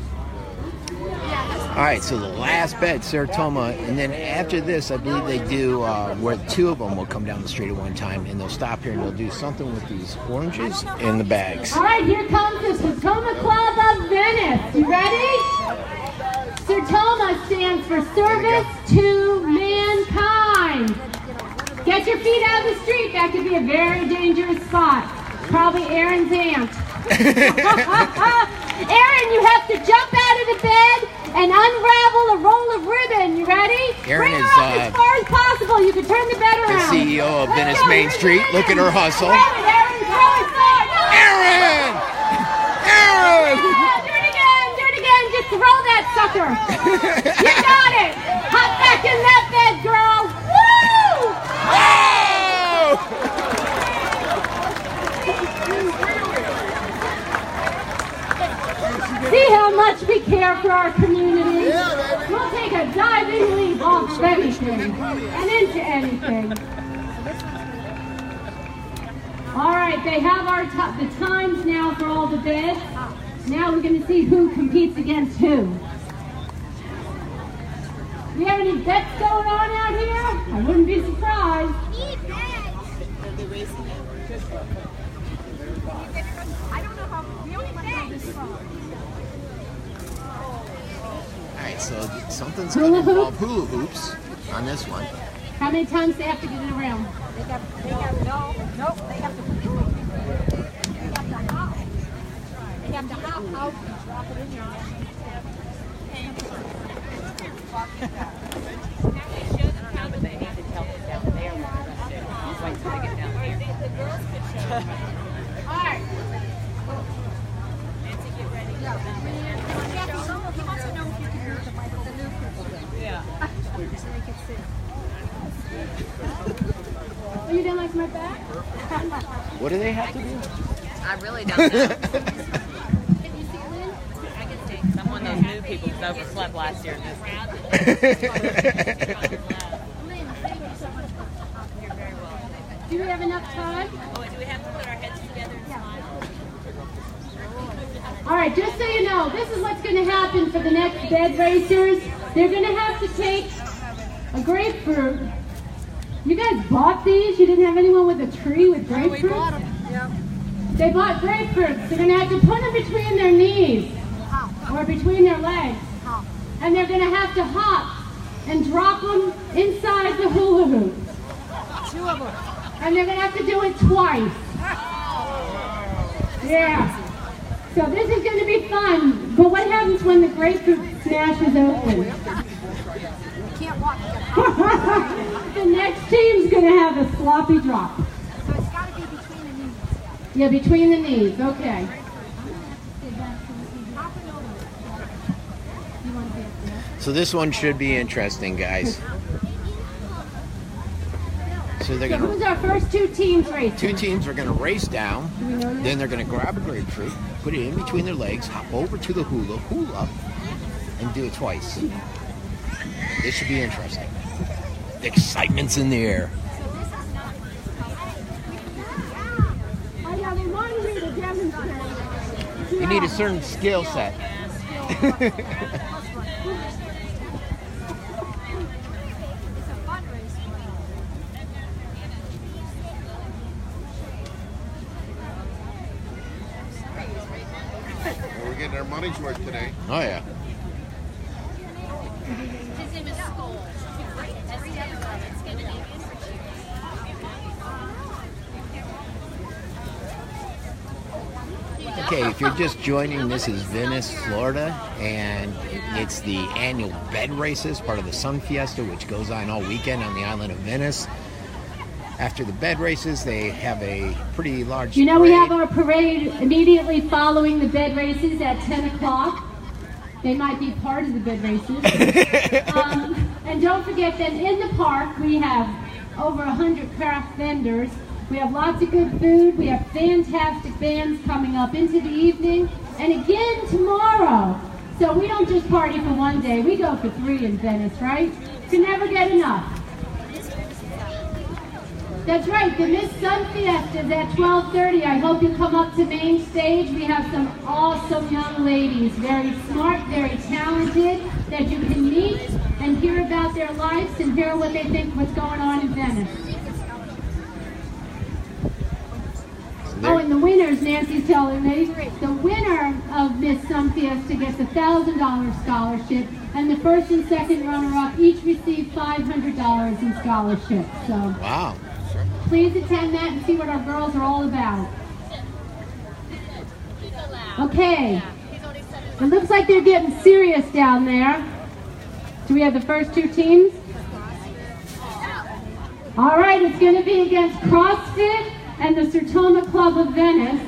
[SPEAKER 2] All right, so the last bed, Sertoma, and then after this, I believe they do where 2 of them will come down the street at one time, and they'll stop here and they'll do something with these oranges in the bags.
[SPEAKER 1] All right, here comes the Sertoma Club of Venice. You ready? Sertoma stands for Service to Mankind. Get your feet out of the street. That could be a very dangerous spot. Probably Aaron's aunt. Aaron, you have to jump out of the bed and unravel a roll of ribbon. You ready?
[SPEAKER 2] Aaron
[SPEAKER 1] Bring her
[SPEAKER 2] is,
[SPEAKER 1] up as far as possible. You can turn the bed
[SPEAKER 2] The
[SPEAKER 1] around.
[SPEAKER 2] CEO of
[SPEAKER 1] Let's
[SPEAKER 2] Venice
[SPEAKER 1] go.
[SPEAKER 2] Main
[SPEAKER 1] Here's
[SPEAKER 2] Street.
[SPEAKER 1] the
[SPEAKER 2] Look at her
[SPEAKER 1] ribbon.
[SPEAKER 2] hustle.
[SPEAKER 1] Grab it, Aaron. Throw it forward.
[SPEAKER 2] Aaron! Aaron!
[SPEAKER 1] Do it again. Do it again. Just throw that sucker. You got it. Hop back in that bed, girl. Woo!
[SPEAKER 2] Oh!
[SPEAKER 1] See how much we care for our community? We'll take a diving leap off of anything and into anything. All right, they have the times now for all the beds. Now we're going to see who competes against who. We have any bets going on out here? I wouldn't be surprised.
[SPEAKER 8] I don't know how. We only went down this far.
[SPEAKER 2] All right, so something's going to involve hula hoops on this one.
[SPEAKER 1] How many times do they have to get it around?
[SPEAKER 8] They have they have to hop. They have to hop out and drop it in there.
[SPEAKER 1] You don't like my back?
[SPEAKER 2] What do they have to do?
[SPEAKER 9] I really don't know. I can see someone those new people who overslept last year.
[SPEAKER 1] Do we have enough time?
[SPEAKER 9] Oh, do we have to put our heads together and smile?
[SPEAKER 1] All right, just so you know, this is what's going to happen for the next bed racers. They're going to have to take a grapefruit. You guys bought these? You didn't have anyone with a tree with grapefruit?
[SPEAKER 8] We bought them. Yep.
[SPEAKER 1] They bought grapefruits. They're going to have to put them between their knees or between their legs. And they're going to have to hop and drop them inside the hula hoop.
[SPEAKER 8] 2 of them.
[SPEAKER 1] And they're going to have to do it twice. Yeah. So this is going to be fun. But what happens when the grapefruit smashes open?
[SPEAKER 8] You can't walk.
[SPEAKER 1] The next team's going to have a sloppy drop.
[SPEAKER 8] So it's got to be between the knees.
[SPEAKER 1] Yeah, between the knees. Okay.
[SPEAKER 2] So this one should be interesting, guys. So they're
[SPEAKER 1] So
[SPEAKER 2] gonna.
[SPEAKER 1] who's our first 2 teams racing?
[SPEAKER 2] 2 teams are gonna race down.
[SPEAKER 1] Do we know that?
[SPEAKER 2] Then they're gonna grab a grapefruit, put it in between their legs, hop over to the hula, and do it twice. This should be interesting. The excitement's in the air.
[SPEAKER 1] Oh, yeah, they wanted me to demonstrate.
[SPEAKER 2] You need a certain skill set.
[SPEAKER 4] We're getting our money's worth today.
[SPEAKER 2] Oh yeah.
[SPEAKER 3] His name is Skull.
[SPEAKER 2] Okay, if you're just joining, this is Venice, Florida, and it's the annual bed races, part of the Sun Fiesta, which goes on all weekend on the island of Venice. After the bed races, they have a pretty large
[SPEAKER 1] You know, we
[SPEAKER 2] parade.
[SPEAKER 1] have our parade immediately following the bed races at 10 o'clock. They might be part of the bed races. And don't forget that in the park, we have over 100 craft vendors. We have lots of good food. We have fantastic bands coming up into the evening. And again tomorrow. So we don't just party for one day. We go for 3 in Venice, right? Can never get enough. That's right, the Miss Sun Fiesta is at 12:30. I hope you come up to main stage. We have some awesome young ladies, very smart, very talented, that you can meet and hear about their lives and hear what they think what's going on in Venice. Oh, and the winners, Nancy's telling me, the winner of Miss Sun Fiesta gets a $1,000 scholarship, and the first and second runner-up each receive $500 in scholarship. So.
[SPEAKER 2] Wow.
[SPEAKER 1] Please attend that and see what our girls are all about. Okay. It looks like they're getting serious down there. Do we have the first 2 teams? All right, it's going to be against CrossFit and the Sertoma Club of Venice.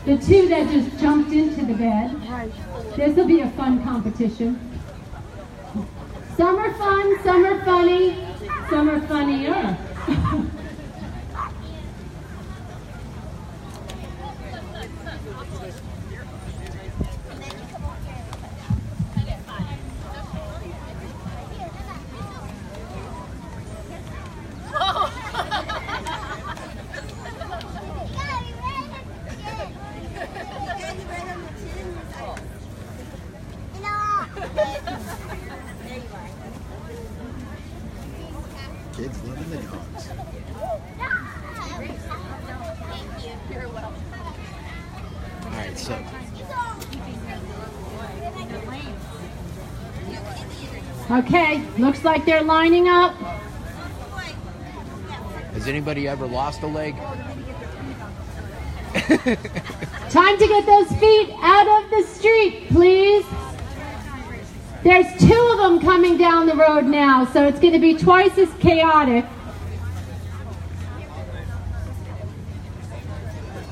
[SPEAKER 1] The 2 that just jumped into the bed. This will be a fun competition. Some are fun, some are funny. Some are funnier.
[SPEAKER 2] Kids loving the dogs. Alright, so.
[SPEAKER 1] Okay, looks like they're lining up.
[SPEAKER 2] Has anybody ever lost a leg?
[SPEAKER 1] Time to get those feet out of the street, please. There's 2 of them coming down the road now, so it's going to be twice as chaotic.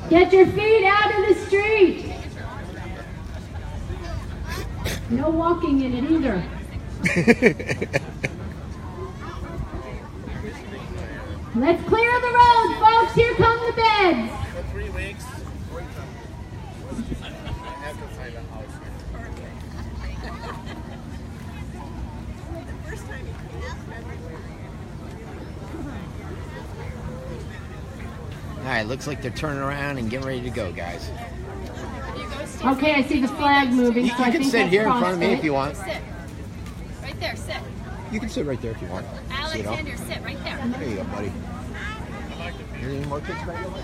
[SPEAKER 1] Get your feet out of the street. No walking in it either. Let's clear the road, folks. Here come the beds.
[SPEAKER 4] For 3 weeks. I have to find a house
[SPEAKER 2] All right, looks like they're turning around and getting ready to go, guys.
[SPEAKER 1] Okay, I see the flag moving.
[SPEAKER 2] You
[SPEAKER 1] So I
[SPEAKER 2] can
[SPEAKER 1] think
[SPEAKER 2] sit
[SPEAKER 1] that's
[SPEAKER 2] here in front of me
[SPEAKER 1] CrossFit.
[SPEAKER 2] if you want.
[SPEAKER 3] Sit. Right there, sit.
[SPEAKER 2] You can sit right there if you want.
[SPEAKER 3] Alexander, sit right there.
[SPEAKER 2] There you go, buddy. Is there any more kids back there?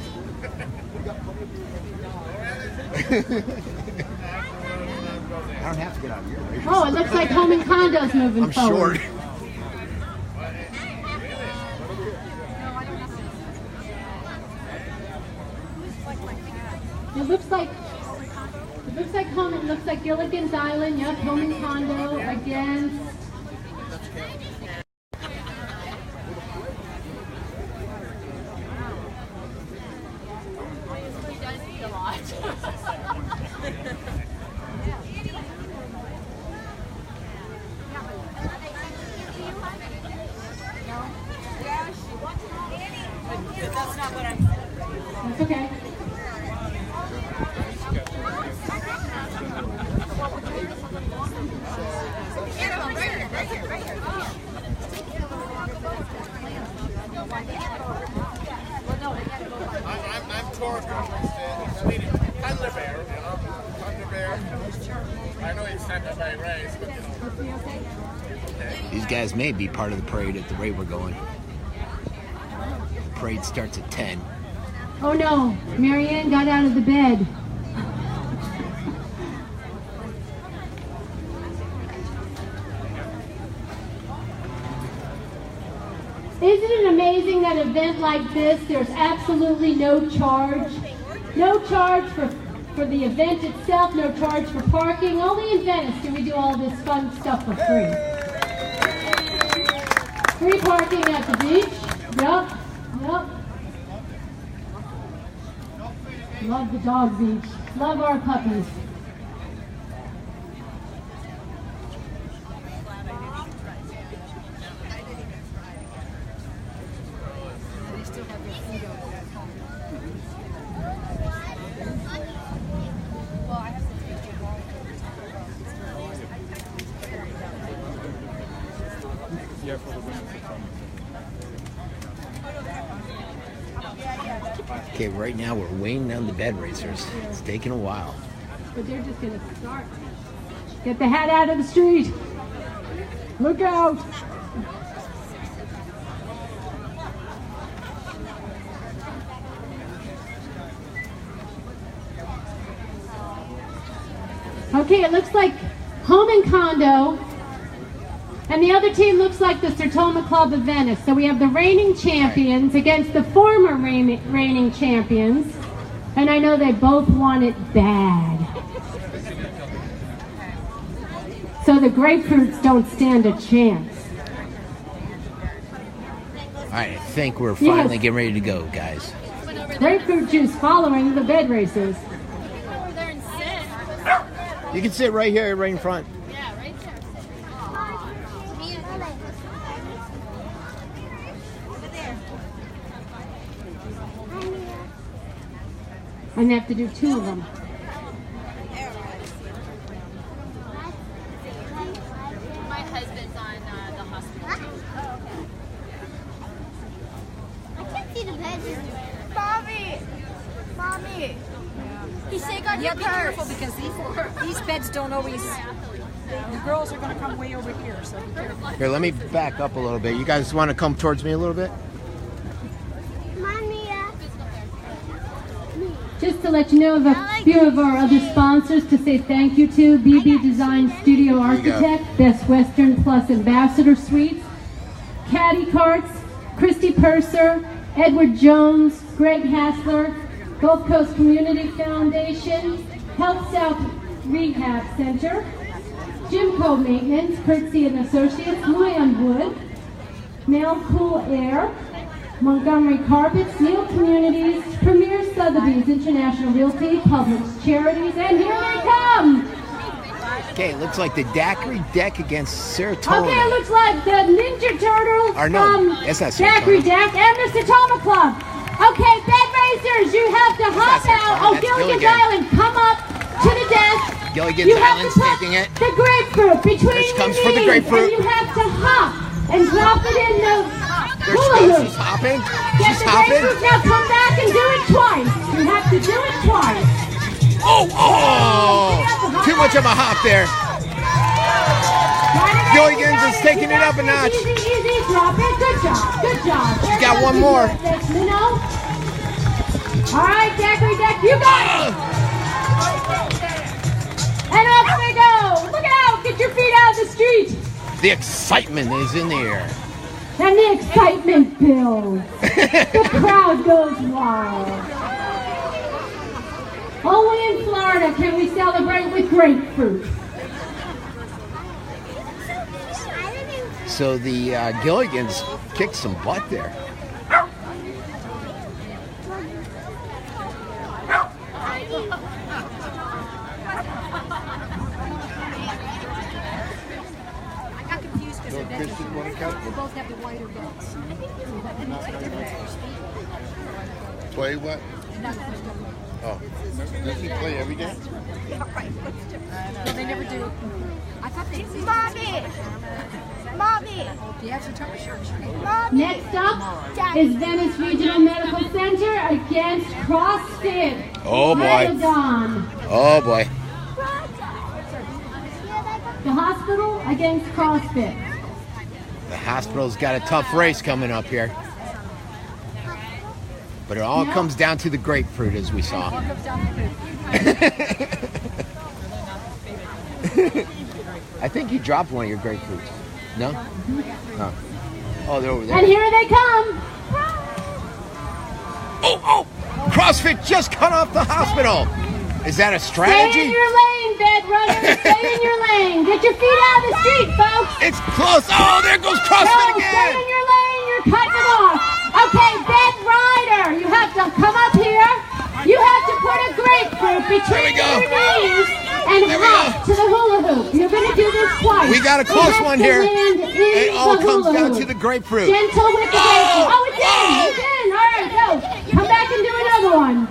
[SPEAKER 2] I don't have to get out of here.
[SPEAKER 1] Oh, it looks like home and condos moving
[SPEAKER 2] I'm
[SPEAKER 1] forward.
[SPEAKER 2] short.
[SPEAKER 1] It looks like home. It looks like Gilligan's Island. Yep, home and condo again.
[SPEAKER 3] He does eat a lot.
[SPEAKER 9] That's not what I'm saying.
[SPEAKER 1] That's okay.
[SPEAKER 4] I'm tourist. Thunder Bear, you know. Thunder Bear. I know he's sent us by race, but you know.
[SPEAKER 2] These guys may be part of the parade at the rate we're going. The parade starts at 10.
[SPEAKER 1] Oh no, Marianne got out of the bed. Isn't it amazing that an event like this, there's absolutely no charge? No charge for the event itself, no charge for parking. Only in Venice do we do all this fun stuff for free. Free parking at the beach. Yep, yep. Love the dog beach. Love our puppies.
[SPEAKER 2] Okay, right now we're weighing down the bed racers. It's taking a while.
[SPEAKER 1] But they're just going to start. Get the hat out of the street. Look out. Okay, it looks like home and condo. And the other team looks like the Sertoma Club of Venice. So we have the reigning champions against the former reigning champions. And I know they both want it bad. So the grapefruits don't stand a chance.
[SPEAKER 2] All right, I think we're finally getting ready to go, guys.
[SPEAKER 1] Grapefruit juice following the bed races.
[SPEAKER 3] Over there and sit.
[SPEAKER 2] You can sit right here, right in front.
[SPEAKER 3] Yeah, right there.
[SPEAKER 1] I'm gonna have to do 2 of them.
[SPEAKER 3] My husband's on the hospital.
[SPEAKER 8] I can't see the bed. Mommy! He's sick on your
[SPEAKER 10] Be
[SPEAKER 8] purse.
[SPEAKER 10] careful because these beds don't always. The girls are going to come way over here, so be careful.
[SPEAKER 2] Here, let me back up a little bit. You guys want to come towards me a little bit?
[SPEAKER 1] Just to let you know of a few of our other sponsors to say thank you to: BB Design Studio Architect, Best Western Plus Ambassador Suites, Caddy Carts, Christy Purser, Edward Jones, Greg Hassler, Gulf Coast Community Foundation, Health South Rehab Center, Jimco Maintenance, Curtsy and Associates, Luann Wood, Mail Cool Air, Montgomery Carpets, Neal Communities, Premier Sotheby's International Realty, Publix Charities, and here they come!
[SPEAKER 2] Okay, it looks like the Daiquiri Deck against Serotonin.
[SPEAKER 1] Okay, it looks like the Ninja Turtles from
[SPEAKER 2] that's not
[SPEAKER 1] Daiquiri Deck and the Sertoma Club. Okay, bed racers, you have to hop out. Oh, Gilligan's Island, come up to the desk.
[SPEAKER 2] Gilligan's Island's taking it.
[SPEAKER 1] The grapefruit between
[SPEAKER 2] Here she comes
[SPEAKER 1] your
[SPEAKER 2] for the
[SPEAKER 1] knees,
[SPEAKER 2] grapefruit.
[SPEAKER 1] and you have to hop and drop it in the
[SPEAKER 2] There she
[SPEAKER 1] hula
[SPEAKER 2] goes.
[SPEAKER 1] hoop.
[SPEAKER 2] She's hopping.
[SPEAKER 1] Get
[SPEAKER 2] She's
[SPEAKER 1] the
[SPEAKER 2] hopping.
[SPEAKER 1] grapefruit. Now come back and do it twice. You have to do it twice.
[SPEAKER 2] Oh! Too much of a hop there. Gilligan's is taking it up a notch.
[SPEAKER 1] Easy, easy, drop it. Good job, good job.
[SPEAKER 2] She's got one more.
[SPEAKER 1] All right, Daiquiri Deck, you got it. And off they go. Look out, get your feet out of the street.
[SPEAKER 2] The excitement is in the air.
[SPEAKER 1] And the excitement builds. The crowd goes wild. Only in Florida can we celebrate with grapefruit.
[SPEAKER 2] So the Gilligans kicked some butt there.
[SPEAKER 8] I got confused because they both have the wider beds.
[SPEAKER 4] Play what? Oh, does he play every day?
[SPEAKER 8] They never do. I thought they did. Mommy! You have some time to shirt.
[SPEAKER 1] Next up is Venice Regional Medical Center against CrossFit.
[SPEAKER 2] Oh boy.
[SPEAKER 1] Marathon.
[SPEAKER 2] Oh boy.
[SPEAKER 1] The hospital against CrossFit.
[SPEAKER 2] The hospital's got a tough race coming up here. But it all comes down to the grapefruit, as we saw. I think you dropped one of your grapefruits. No? Oh. Oh, they're over there.
[SPEAKER 1] And here they come.
[SPEAKER 2] Oh! CrossFit just cut off the hospital. Is that a strategy?
[SPEAKER 1] Stay in your lane, bed runners. Stay in your lane. Get your feet out of the street, folks.
[SPEAKER 2] It's close. Oh, there goes CrossFit
[SPEAKER 1] No,
[SPEAKER 2] again.
[SPEAKER 1] stay in your lane. You're cutting it off. Okay, bed rider. You have to come up here. You have to put a grapefruit between your knees and hop to the hula hoop. You're going to do this twice.
[SPEAKER 2] We got a close one here. It all comes down to the grapefruit.
[SPEAKER 1] Gentle with the grapefruit. Oh, it's in. It's in. All right, go. Come back and do another one.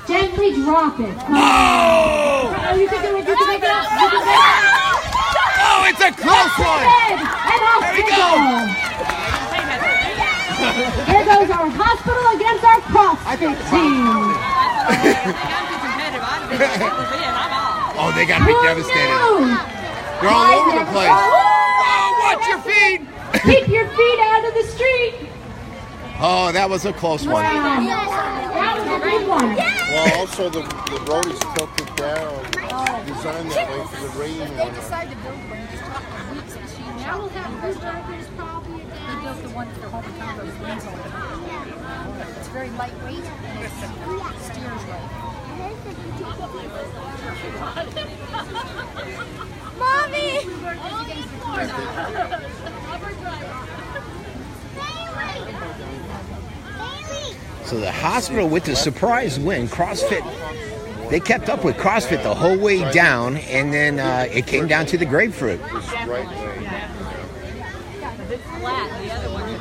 [SPEAKER 1] Gently drop it. Oh, you can do it. You can make it up. You can make it up.
[SPEAKER 2] Oh, it's a close one.
[SPEAKER 1] And off
[SPEAKER 2] There we
[SPEAKER 1] they
[SPEAKER 2] go.
[SPEAKER 1] There goes our hospital against our CrossFit team.
[SPEAKER 2] Oh, they got to be devastated. They're all over the place. Oh, watch your feet.
[SPEAKER 1] Keep your feet out of the street.
[SPEAKER 2] Oh, that was a close one.
[SPEAKER 1] That was a big one.
[SPEAKER 4] Well, also the road is tilted down, designed that way for the rain.
[SPEAKER 8] They decided to build one just weeks and she now will have good workers probably again. They built the one for home condos. It's very lightweight and it steers right. Mommy!
[SPEAKER 2] So the hospital with the surprise win, CrossFit, they kept up with CrossFit the whole way down, and then it came down to the grapefruit.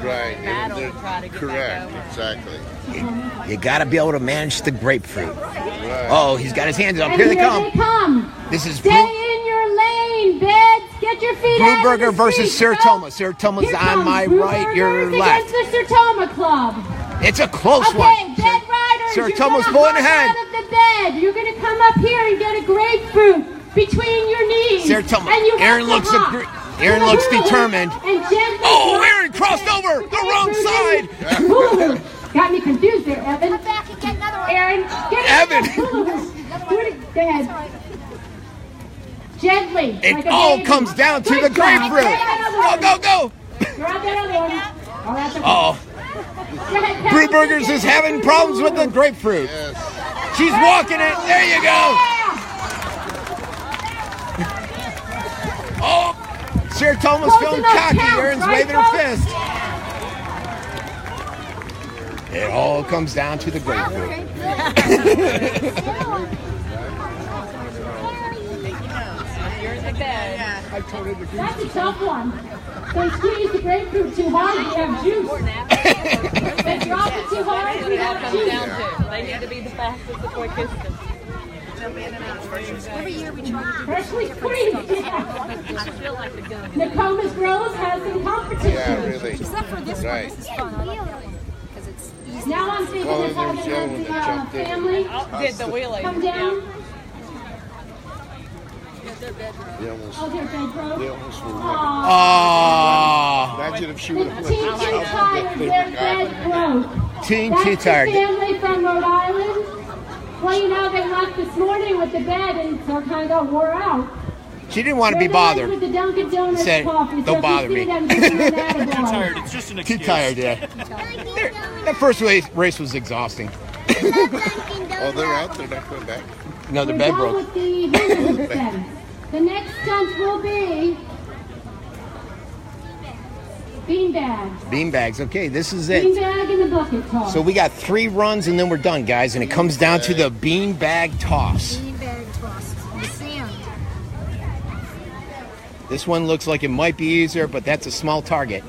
[SPEAKER 4] Right, correct, exactly.
[SPEAKER 2] You got to be able to manage the grapefruit. Oh, he's got his hands up.
[SPEAKER 1] And
[SPEAKER 2] Here they come. This is
[SPEAKER 1] Stay in your lane, beds. Get your feet out of the
[SPEAKER 2] Brewburger versus
[SPEAKER 1] street,
[SPEAKER 2] Sertoma.
[SPEAKER 1] folks.
[SPEAKER 2] Sertoma's
[SPEAKER 1] Here
[SPEAKER 2] on
[SPEAKER 1] comes
[SPEAKER 2] my right, your
[SPEAKER 1] Brewburgers
[SPEAKER 2] left.
[SPEAKER 1] against the Sertoma Club.
[SPEAKER 2] It's a close
[SPEAKER 1] Okay,
[SPEAKER 2] one.
[SPEAKER 1] bed riders, you're
[SPEAKER 2] Sertoma's
[SPEAKER 1] gonna
[SPEAKER 2] pulling
[SPEAKER 1] hop
[SPEAKER 2] ahead.
[SPEAKER 1] out of the bed. You're going to come up here and get a grapefruit between your knees.
[SPEAKER 2] Sertoma.
[SPEAKER 1] And you
[SPEAKER 2] Aaron
[SPEAKER 1] have to
[SPEAKER 2] looks
[SPEAKER 1] hop
[SPEAKER 2] Aaron
[SPEAKER 1] to the
[SPEAKER 2] looks
[SPEAKER 1] hula hoop
[SPEAKER 2] determined.
[SPEAKER 1] And gently
[SPEAKER 2] Oh,
[SPEAKER 1] drop
[SPEAKER 2] Aaron crossed over the wrong side.
[SPEAKER 1] Hula hoop. Got me confused there, Evan.
[SPEAKER 8] Come back and get another one.
[SPEAKER 1] Aaron, get
[SPEAKER 2] Evan.
[SPEAKER 1] hula hoop. Do it. Go ahead. Gently.
[SPEAKER 2] It
[SPEAKER 1] like a
[SPEAKER 2] all
[SPEAKER 1] baby.
[SPEAKER 2] comes down to
[SPEAKER 1] Good
[SPEAKER 2] the
[SPEAKER 1] job.
[SPEAKER 2] grapefruit.
[SPEAKER 1] Grab another one.
[SPEAKER 2] Go.
[SPEAKER 1] Grab that other one. Oh, that's okay.
[SPEAKER 2] Oh,
[SPEAKER 1] Go ahead, Pepper.
[SPEAKER 2] Brewburgers is having problems with the grapefruit. She's walking it. There you go. Sarah Toma's
[SPEAKER 1] Close
[SPEAKER 2] feeling
[SPEAKER 1] enough
[SPEAKER 2] cocky.
[SPEAKER 1] counts,
[SPEAKER 2] Erin's
[SPEAKER 1] right,
[SPEAKER 2] waving her
[SPEAKER 1] folks?
[SPEAKER 2] fist. It all comes down to the grapefruit.
[SPEAKER 9] You're in the bed.
[SPEAKER 1] That's a tough one. They squeeze the grapefruit too hard, we have juice. They drop it too hard, we have
[SPEAKER 9] Comes down
[SPEAKER 1] juice.
[SPEAKER 9] to. They need to be the fastest, the quickest.
[SPEAKER 10] Every year we try to do
[SPEAKER 1] Freshly squeezed.
[SPEAKER 9] I feel like the gun.
[SPEAKER 1] Nokomis Grows has some competition.
[SPEAKER 4] Yeah, really.
[SPEAKER 10] Except for this
[SPEAKER 4] Right.
[SPEAKER 10] one. This is fun. I like that one. Because it's easy.
[SPEAKER 1] Now I'm thinking
[SPEAKER 4] Oh,
[SPEAKER 1] of having
[SPEAKER 4] there's the other one that
[SPEAKER 1] the
[SPEAKER 4] jumped in.
[SPEAKER 1] family
[SPEAKER 9] Did the wheelie.
[SPEAKER 1] come down.
[SPEAKER 4] They almost,
[SPEAKER 1] Oh, their bed
[SPEAKER 4] they
[SPEAKER 1] broke.
[SPEAKER 4] almost were
[SPEAKER 1] Aww.
[SPEAKER 2] Aww.
[SPEAKER 4] Imagine if she
[SPEAKER 1] The
[SPEAKER 4] would have
[SPEAKER 1] Teen
[SPEAKER 4] flipped
[SPEAKER 1] Too
[SPEAKER 4] out.
[SPEAKER 1] Tired,
[SPEAKER 4] They
[SPEAKER 1] their
[SPEAKER 4] were
[SPEAKER 1] bed
[SPEAKER 4] gone.
[SPEAKER 1] broke.
[SPEAKER 2] Teen
[SPEAKER 1] That's
[SPEAKER 2] Too
[SPEAKER 1] the
[SPEAKER 2] Tired.
[SPEAKER 1] family from Rhode Island. Well, you know, they left this morning with the bed and so kind of got wore out.
[SPEAKER 2] She didn't want to be
[SPEAKER 1] They're the ones
[SPEAKER 2] bothered.
[SPEAKER 1] With the Dunkin' Donuts
[SPEAKER 2] Said,
[SPEAKER 1] coffee.
[SPEAKER 2] "Don't
[SPEAKER 1] so
[SPEAKER 2] bother
[SPEAKER 1] if you
[SPEAKER 2] me."
[SPEAKER 1] see them, give them an attaboy.
[SPEAKER 11] It's just an
[SPEAKER 2] Too
[SPEAKER 11] excuse.
[SPEAKER 2] tired, yeah. That first race was exhausting.
[SPEAKER 4] Oh, they're out. They're not going back.
[SPEAKER 2] No, the
[SPEAKER 1] We're
[SPEAKER 2] bed
[SPEAKER 1] done
[SPEAKER 2] broke.
[SPEAKER 1] with the hula stunts. The next stunt will be beanbags.
[SPEAKER 2] Beanbags. Okay, this is it.
[SPEAKER 1] Beanbag and the bucket toss.
[SPEAKER 2] So we got 3 runs and then we're done, guys. And it comes down to the beanbag toss.
[SPEAKER 10] Beanbag toss in the sand.
[SPEAKER 2] This one looks like it might be easier, but that's a small target.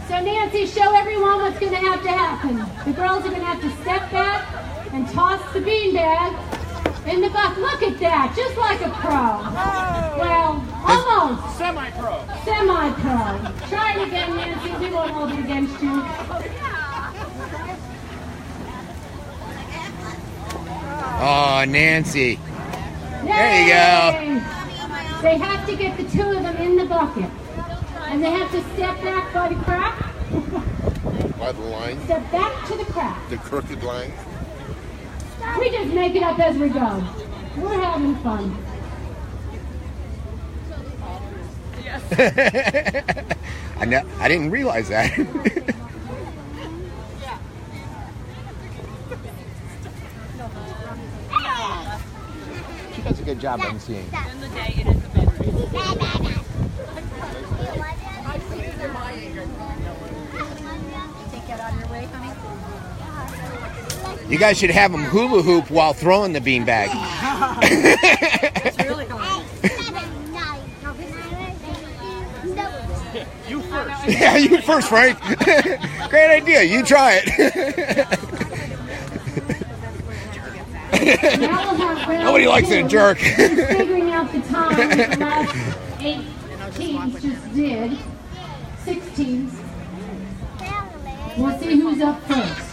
[SPEAKER 1] So Nancy, show everyone what's going to have to happen. The girls are going to have to step back and toss the beanbag in the bucket. Look at that, just like a pro. Well, almost.
[SPEAKER 11] Semi-pro.
[SPEAKER 1] Semi-pro. Try it again, Nancy. We won't hold it against you.
[SPEAKER 2] Oh, Nancy. There you go.
[SPEAKER 1] Yay! They have to get the 2 of them in the bucket. And they have to step back by the crack.
[SPEAKER 4] By the line,
[SPEAKER 1] Step back to the crack.
[SPEAKER 4] the crooked line.
[SPEAKER 1] We just make it up as we go. We're having fun.
[SPEAKER 2] I didn't realize that. She does a good job, I'm seeing.
[SPEAKER 9] In the day, it is the bed race.
[SPEAKER 10] Take that out of your way, honey.
[SPEAKER 2] You guys should have them hula hoop while throwing the beanbag.
[SPEAKER 10] It's really hard.
[SPEAKER 11] You first.
[SPEAKER 2] Yeah, you first, Frank. Great idea. You try it.
[SPEAKER 1] Now we'll have round
[SPEAKER 2] Nobody likes
[SPEAKER 1] 2,
[SPEAKER 2] a jerk.
[SPEAKER 1] who's figuring out the time that the last 8 teams just did. 6 teams. We'll see who's up first.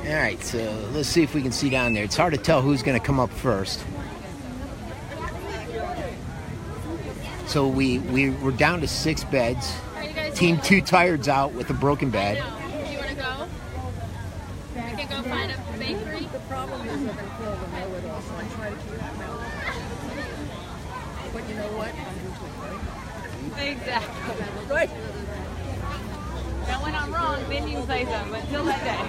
[SPEAKER 2] All right, so let's see if we can see down there. It's hard to tell who's going to come up first. So we're down to 6 beds. Team Too Tired's out with a broken bed.
[SPEAKER 3] Do you want to go? We can go find a bakery.
[SPEAKER 10] The problem is they're going to pull the mower off, so I try to keep them out. But you know what?
[SPEAKER 9] Exactly.
[SPEAKER 10] Right.
[SPEAKER 9] Now, when I'm wrong, then you can say something. But until that day.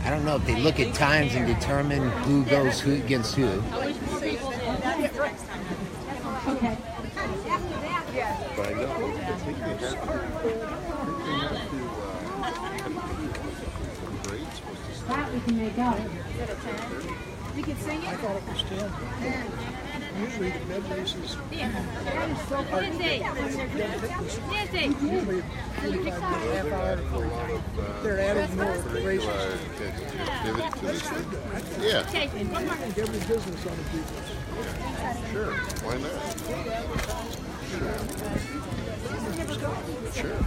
[SPEAKER 2] I don't know if they look at times and determine who goes who against who.
[SPEAKER 9] I wish more people did.
[SPEAKER 1] Okay.
[SPEAKER 4] But I know, I think they have
[SPEAKER 1] That we can make out.
[SPEAKER 10] You can sing it? I thought it was 10. Usually the med races. Half hour. They're adding more races.
[SPEAKER 4] Yeah.
[SPEAKER 10] Every business on the people.
[SPEAKER 4] Sure. Why not? Sure.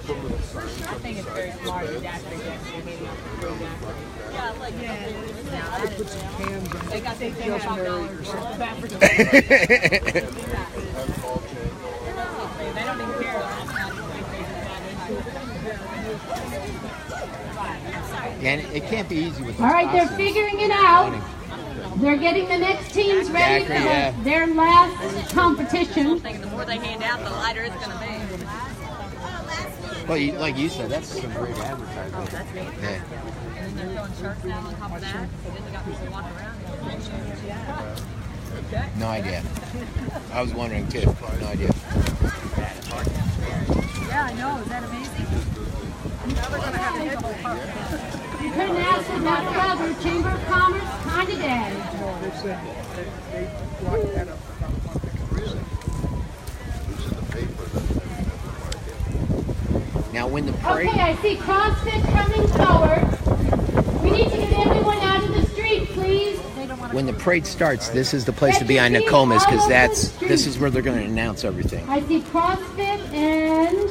[SPEAKER 9] I think it's very smart to actually get
[SPEAKER 10] Put some cans on
[SPEAKER 9] They got $5
[SPEAKER 10] or something.
[SPEAKER 9] They don't even care.
[SPEAKER 2] And it can't be easy with
[SPEAKER 1] All right, they're
[SPEAKER 2] costumes.
[SPEAKER 1] figuring it out. They're getting the next teams ready for their last competition.
[SPEAKER 9] The more they hand out, the lighter it's going to be.
[SPEAKER 2] Well, like you said, that's some great advertising.
[SPEAKER 9] Oh, that's neat.
[SPEAKER 2] Yeah.
[SPEAKER 9] And then they're throwing sharks down on top of that. So then they got people walking around.
[SPEAKER 2] No idea. I was wondering too. No idea.
[SPEAKER 10] Yeah, I know. Is that amazing? Now they're going to have a whole park.
[SPEAKER 1] You couldn't ask for better weather. Chamber of Commerce kind of day.
[SPEAKER 2] Now when the parade...
[SPEAKER 1] Okay, I see CrossFit coming forward. We need to get everyone out of the street, please.
[SPEAKER 2] When the parade starts, this is the place to be on Nokomis because this is where they're going to announce everything.
[SPEAKER 1] I see CrossFit and...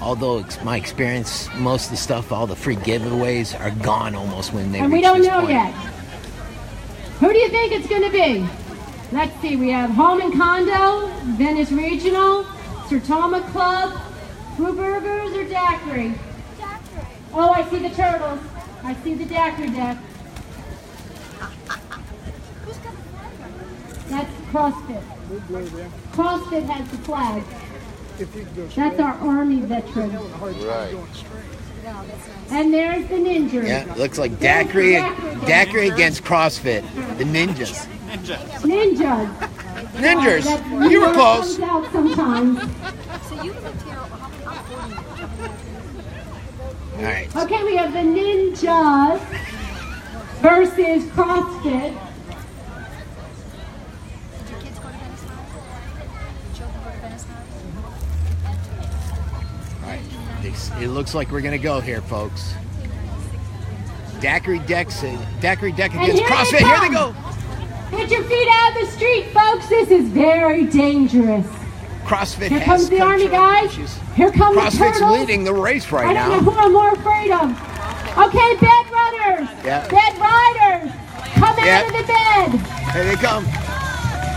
[SPEAKER 2] Although it's my experience, most of the stuff, all the free giveaways are gone almost when they
[SPEAKER 1] and
[SPEAKER 2] reach
[SPEAKER 1] we don't
[SPEAKER 2] this
[SPEAKER 1] know
[SPEAKER 2] point.
[SPEAKER 1] yet. Who do you think it's going to be? Let's see. We have Home and Condo, Venice Regional, Sertoma Club, Brew Burgers, or Daiquiri? Daiquiri. Oh, I see the turtles. I see the Daiquiri deck. That's CrossFit. CrossFit has the flag. That's our Army veteran.
[SPEAKER 2] Right.
[SPEAKER 1] And there's the ninjas.
[SPEAKER 2] Yeah, looks like Daiquiri against CrossFit. The ninjas.
[SPEAKER 1] Ninjas.
[SPEAKER 2] Ninjas. You were close.
[SPEAKER 1] Comes out sometimes.
[SPEAKER 2] All right.
[SPEAKER 1] Okay, we have the ninjas versus CrossFit.
[SPEAKER 8] Did your kids go to Venice High? Children go to Venice High?
[SPEAKER 2] All right. It looks like we're going to go here, folks. Daiquiri deck against CrossFit. Here they go.
[SPEAKER 1] Get your feet out of the street, folks. This is very dangerous.
[SPEAKER 2] CrossFit
[SPEAKER 1] Here
[SPEAKER 2] has
[SPEAKER 1] comes the Army guys. Here come the
[SPEAKER 2] CrossFit's
[SPEAKER 1] turtles.
[SPEAKER 2] leading the race right
[SPEAKER 1] I
[SPEAKER 2] now.
[SPEAKER 1] don't know who I'm more afraid of. Okay, bed runners.
[SPEAKER 2] Yeah.
[SPEAKER 1] Bed riders. Come out of the bed.
[SPEAKER 2] Here they come.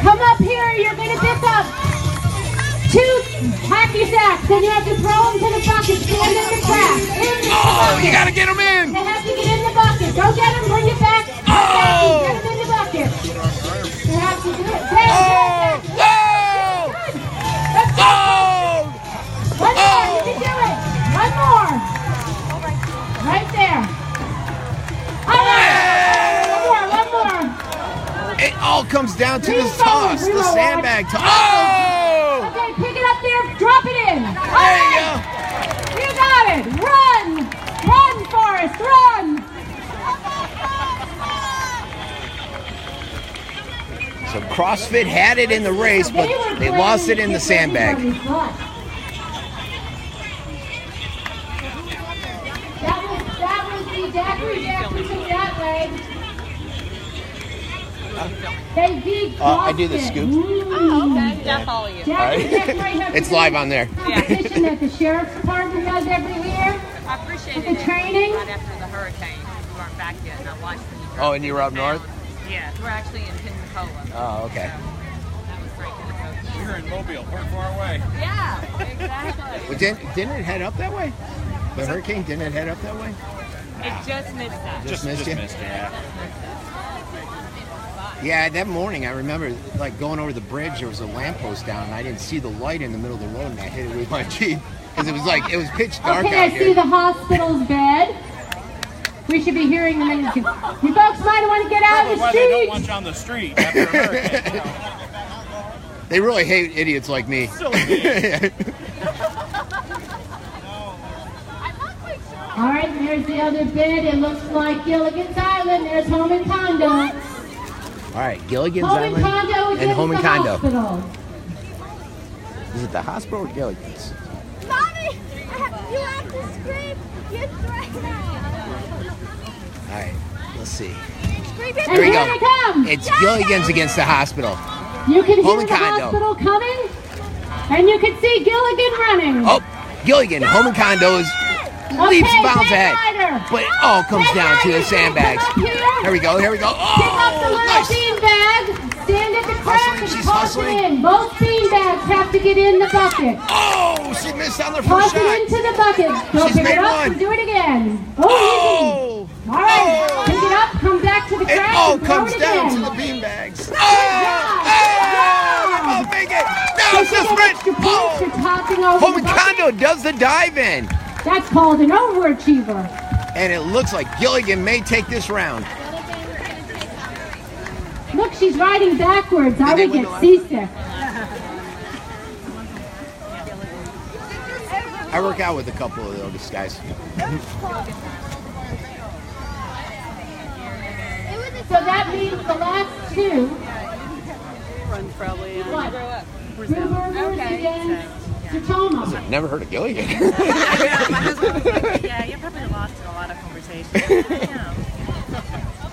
[SPEAKER 1] Come up here. You're going to pick up 2 hacky sacks. Then you have to throw them to the bucket. Stand in the crack.
[SPEAKER 2] Oh, you got to get them in.
[SPEAKER 1] They have to get in the bucket. Go get them. Bring it back.
[SPEAKER 2] Oh.
[SPEAKER 1] Get them in the bucket. They have to do it.
[SPEAKER 2] Oh. Oh.
[SPEAKER 1] One more. You can do it. One more. Right there. All right. One more.
[SPEAKER 2] It all comes down to this toss, the sandbag toss. Oh!
[SPEAKER 1] Okay, pick it up there. Drop it in.
[SPEAKER 2] There you go.
[SPEAKER 1] You got it. Run. Run, Forrest. Run.
[SPEAKER 2] So CrossFit had it in the race, but they lost it in the sandbag.
[SPEAKER 1] That was the Daiquiri deck who took that way. They beat CrossFit.
[SPEAKER 2] I do the scoop.
[SPEAKER 9] Oh, okay. Yeah, I'll follow you.
[SPEAKER 2] It's live on there.
[SPEAKER 1] Competition that the Sheriff's Department does every year.
[SPEAKER 9] I appreciate
[SPEAKER 1] The training.
[SPEAKER 9] Right after the hurricane, we weren't back yet, and I watched when you drove.
[SPEAKER 2] Oh, and you were up north?
[SPEAKER 9] Yeah, we're actually in Pensacola.
[SPEAKER 2] Oh, okay.
[SPEAKER 9] That was great.
[SPEAKER 4] We're in Mobile, we're far away.
[SPEAKER 9] Yeah, exactly.
[SPEAKER 2] Well, didn't it head up that way? The hurricane, didn't it head up that way?
[SPEAKER 9] It just missed that.
[SPEAKER 2] Just missed you?
[SPEAKER 4] Yeah.
[SPEAKER 2] Yeah, that morning I remember like going over the bridge. There was a lamppost down, and I didn't see the light in the middle of the road, and I hit it with my Jeep because it was pitch dark
[SPEAKER 1] Okay,
[SPEAKER 2] out
[SPEAKER 1] I
[SPEAKER 2] here.
[SPEAKER 1] see the hospital's bed. We should be hearing them in the... You folks might want to get out of the
[SPEAKER 4] Why they don't
[SPEAKER 1] street.
[SPEAKER 4] want you on the street after a hurricane.
[SPEAKER 2] They really hate idiots like me.
[SPEAKER 1] All right, there's the other bed. It looks like Gilligan's Island. There's Home and Condo.
[SPEAKER 2] All right, Gilligan's
[SPEAKER 1] Home and
[SPEAKER 2] Island
[SPEAKER 1] Condo
[SPEAKER 2] and Home and
[SPEAKER 1] the
[SPEAKER 2] Condo.
[SPEAKER 1] hospital.
[SPEAKER 2] Is it the hospital or Gilligan's?
[SPEAKER 8] Mommy, you have to scream. You threaten.
[SPEAKER 2] All right, let's see.
[SPEAKER 8] Scream
[SPEAKER 1] And
[SPEAKER 2] Here we
[SPEAKER 1] here
[SPEAKER 2] go.
[SPEAKER 1] they come.
[SPEAKER 2] It's Gilligan's against the hospital.
[SPEAKER 1] You can
[SPEAKER 2] Home
[SPEAKER 1] hear
[SPEAKER 2] and
[SPEAKER 1] the
[SPEAKER 2] Condo.
[SPEAKER 1] hospital coming, and you can see Gilligan running.
[SPEAKER 2] Oh, Gilligan, Home and Condo is leaps and bounds ahead. But it all comes down to the sandbags. Here we go, here we go.
[SPEAKER 1] Pick up the
[SPEAKER 2] Oh,
[SPEAKER 1] little
[SPEAKER 2] nice.
[SPEAKER 1] beanbag, stand at the crack,
[SPEAKER 2] Hustling,
[SPEAKER 1] and
[SPEAKER 2] she's
[SPEAKER 1] toss
[SPEAKER 2] hustling.
[SPEAKER 1] it in. Both beanbags have to get in the bucket.
[SPEAKER 2] Oh, she missed on the first
[SPEAKER 1] Toss
[SPEAKER 2] shot.
[SPEAKER 1] it into the bucket. Go
[SPEAKER 2] She's
[SPEAKER 1] pick
[SPEAKER 2] made
[SPEAKER 1] it up
[SPEAKER 2] one.
[SPEAKER 1] and do it again.
[SPEAKER 2] Oh,
[SPEAKER 1] All right, pick it up up, come back to the
[SPEAKER 2] It
[SPEAKER 1] crack.
[SPEAKER 2] all
[SPEAKER 1] and throw
[SPEAKER 2] comes
[SPEAKER 1] it
[SPEAKER 2] down
[SPEAKER 1] again.
[SPEAKER 2] to the beanbags.
[SPEAKER 1] Oh,
[SPEAKER 2] make it. No, it's just right.
[SPEAKER 1] You're topping over
[SPEAKER 2] Home
[SPEAKER 1] the bucket.
[SPEAKER 2] Condo does the dive in.
[SPEAKER 1] That's called an overachiever.
[SPEAKER 2] And it looks like Gilligan may take this round.
[SPEAKER 1] Look, she's riding backwards. I
[SPEAKER 2] they
[SPEAKER 1] would
[SPEAKER 2] win
[SPEAKER 1] get
[SPEAKER 2] the last
[SPEAKER 1] seasick.
[SPEAKER 2] I work out with a couple of those guys.
[SPEAKER 1] So that means the last two.
[SPEAKER 9] Runs probably.
[SPEAKER 1] What?
[SPEAKER 9] Grow up.
[SPEAKER 1] Brewburgers against Tacoma.
[SPEAKER 2] Never heard of Gilligan.
[SPEAKER 9] My husband was like, yeah, you're probably lost in a lot of conversations. Yeah.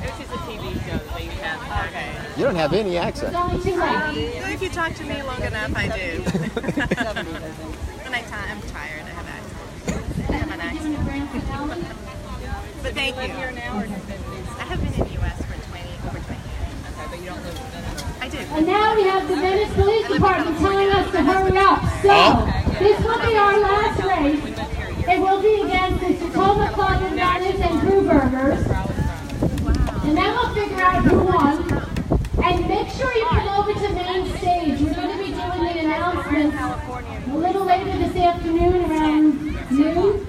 [SPEAKER 9] It was just a TV show that they had. Okay.
[SPEAKER 2] You don't have any accent.
[SPEAKER 1] There's only two left.
[SPEAKER 9] If you talk to me long enough, I do. When I'm tired, I have accent. I have an accent. But thank you. I have been in the U.S. for over 20 years. Okay, but you don't live in Venice? I do.
[SPEAKER 1] And now we have the Venice Police Department telling us to hurry up. So, this will be our last race. It will be against the Tacoma Club in Venice and Brewburgers. And then we'll figure out who won. And make sure you come over to main stage. We're going to be doing the announcements a little later this afternoon, around noon.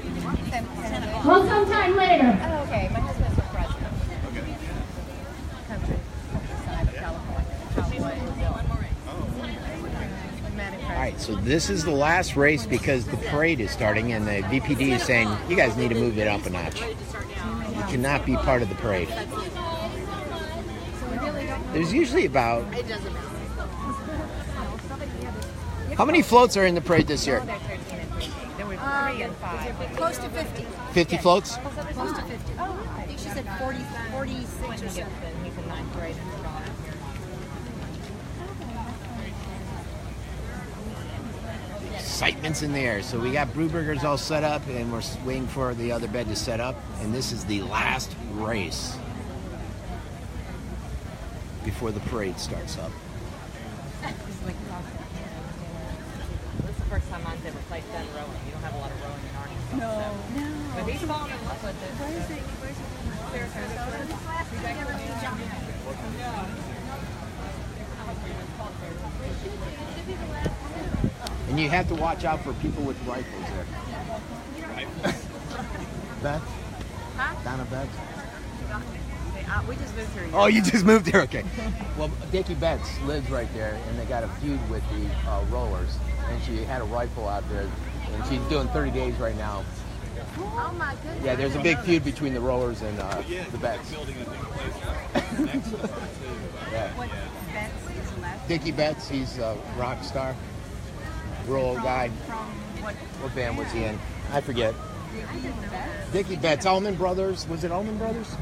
[SPEAKER 1] Well, sometime later.
[SPEAKER 9] Oh, okay. My husband's the president.
[SPEAKER 2] All right, so this is the last race because the parade is starting and the VPD is saying, you guys need to move it up a notch. You cannot be part of the parade. There's usually about... How many floats are in the parade this year?
[SPEAKER 9] There were 3 and 5.
[SPEAKER 10] Close to 50.
[SPEAKER 2] 50 floats?
[SPEAKER 10] Close to 50. I think she said 40, 46 or so.
[SPEAKER 9] He's in 9th grade.
[SPEAKER 2] Excitement's in the air. So we got Brewburgers all set up and we're waiting for the other bed to set up. And this is the last race before the parade starts up.
[SPEAKER 9] This is the first time I've ever played done rowing. You don't have a lot of rowing in Arkansas. No. But he's falling in love with it. Where's
[SPEAKER 2] And you have to watch out for people with rifles there. Beth?
[SPEAKER 9] Huh?
[SPEAKER 2] Donna Beth?
[SPEAKER 9] We just moved here.
[SPEAKER 2] Oh, you just moved here? Okay. Well, Dickie Betts lives right there, and they got a feud with the rollers. And she had a rifle out there, and she's doing 30 days right now.
[SPEAKER 3] Oh my goodness.
[SPEAKER 2] Yeah, there's a big feud between the rollers and the Betts. Yeah. Dickie Betts, he's a rock star. Real old guy. What band was he in? I forget. Dickie Betts, Allman Brothers. Was it Allman Brothers?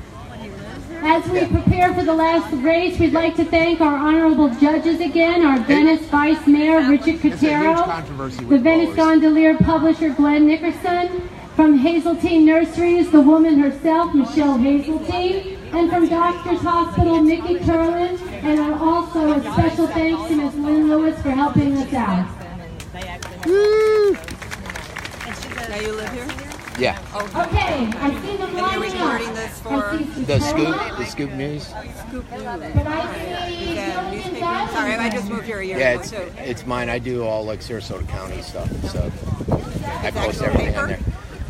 [SPEAKER 1] As we prepare for the last race, we'd like to thank our honorable judges again, our Venice Vice Mayor, Richard Cotero, the Venice Gondolier publisher, Glenn Nickerson, from Hazeltine Nurseries, the woman herself, Michelle Hazeltine, and from Doctors Hospital, Mickey Curlin, and also a special thanks to Ms. Lynn Lewis for helping us out.
[SPEAKER 2] Woo!
[SPEAKER 11] Now you live here?
[SPEAKER 2] Yeah.
[SPEAKER 1] Okay, I see them
[SPEAKER 11] And you're
[SPEAKER 1] lining up.
[SPEAKER 11] recording this for
[SPEAKER 2] The Scoop News.
[SPEAKER 11] Scoop News.
[SPEAKER 1] But I see
[SPEAKER 11] Yeah, newspaper. Sorry, I just moved here a year
[SPEAKER 2] Yeah,
[SPEAKER 11] ago too.
[SPEAKER 2] it's mine. I do all like Sarasota County stuff, so I post everything on there.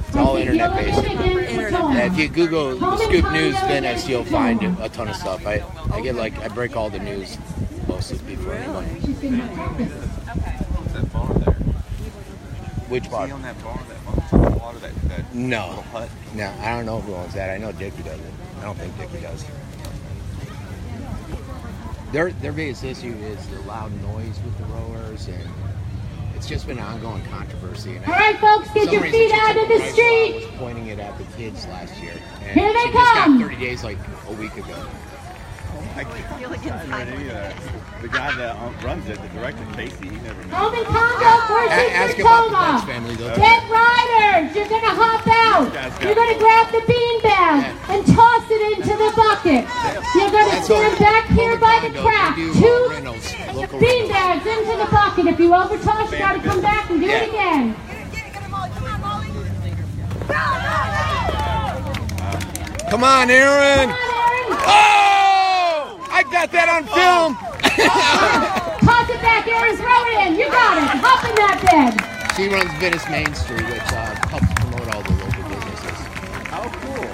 [SPEAKER 2] It's all internet based. Yeah, if you Google the Scoop News Venice, you'll find a ton of stuff. I get I break all the news mostly before anyone.
[SPEAKER 12] That bar there.
[SPEAKER 2] Which bar?
[SPEAKER 12] See on that bar, that water, that
[SPEAKER 2] No,
[SPEAKER 12] little hut?
[SPEAKER 2] no, I don't know who owns that. I know Dickie does it. I don't think Dickie does. Their biggest issue is the loud noise with the rowers, and it's just been an ongoing controversy. And
[SPEAKER 1] all right, folks, get your feet out of the street.
[SPEAKER 2] I was pointing it at the kids last year. And
[SPEAKER 1] Here they
[SPEAKER 2] she just
[SPEAKER 1] come.
[SPEAKER 2] got 30 days like a week ago.
[SPEAKER 12] I didn't know any of that. The guy that runs it, the director, Casey, he never knew.
[SPEAKER 1] Home and Congo
[SPEAKER 2] Ask
[SPEAKER 1] versus
[SPEAKER 2] about the Betts
[SPEAKER 1] Tacoma.
[SPEAKER 2] family, though.
[SPEAKER 1] Dead riders, you're going to hop out. You're going to grab the beanbag and toss it into the bucket. You're going to stand back here by the crack. 2 beanbags into the bucket. If you overtoss, you got to come back and do it again.
[SPEAKER 2] Come on, Aaron.
[SPEAKER 1] Come on, Aaron.
[SPEAKER 2] Oh! I got that on film.
[SPEAKER 1] Toss it back, Erin. Throw it in. You got it. Hop in that bed.
[SPEAKER 2] She runs Venice Main Street, which helps promote all the local businesses.
[SPEAKER 12] How cool.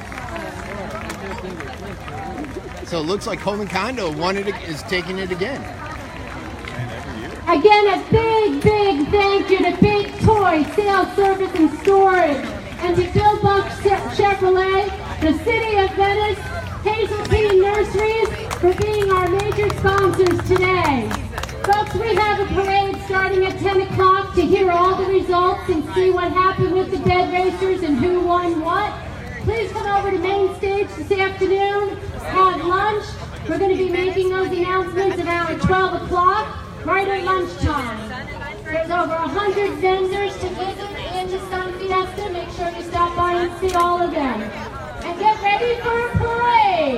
[SPEAKER 2] So it looks like Home and Condo is taking it again.
[SPEAKER 1] Again, a big, big thank you to Big Toy Sales, Service, and Storage, and to Bill Buck Chevrolet, the City of Venice, Hazeltine Nurseries, for being our major sponsors today. Folks, we have a parade starting at 10 o'clock to hear all the results and see what happened with the bed racers and who won what. Please come over to Main Stage this afternoon, have lunch. We're going to be making those announcements around 12 o'clock, right at lunchtime. There's over 100 vendors to visit in the Sun Fiesta. Make sure you stop by and see all of them. And get ready for a parade.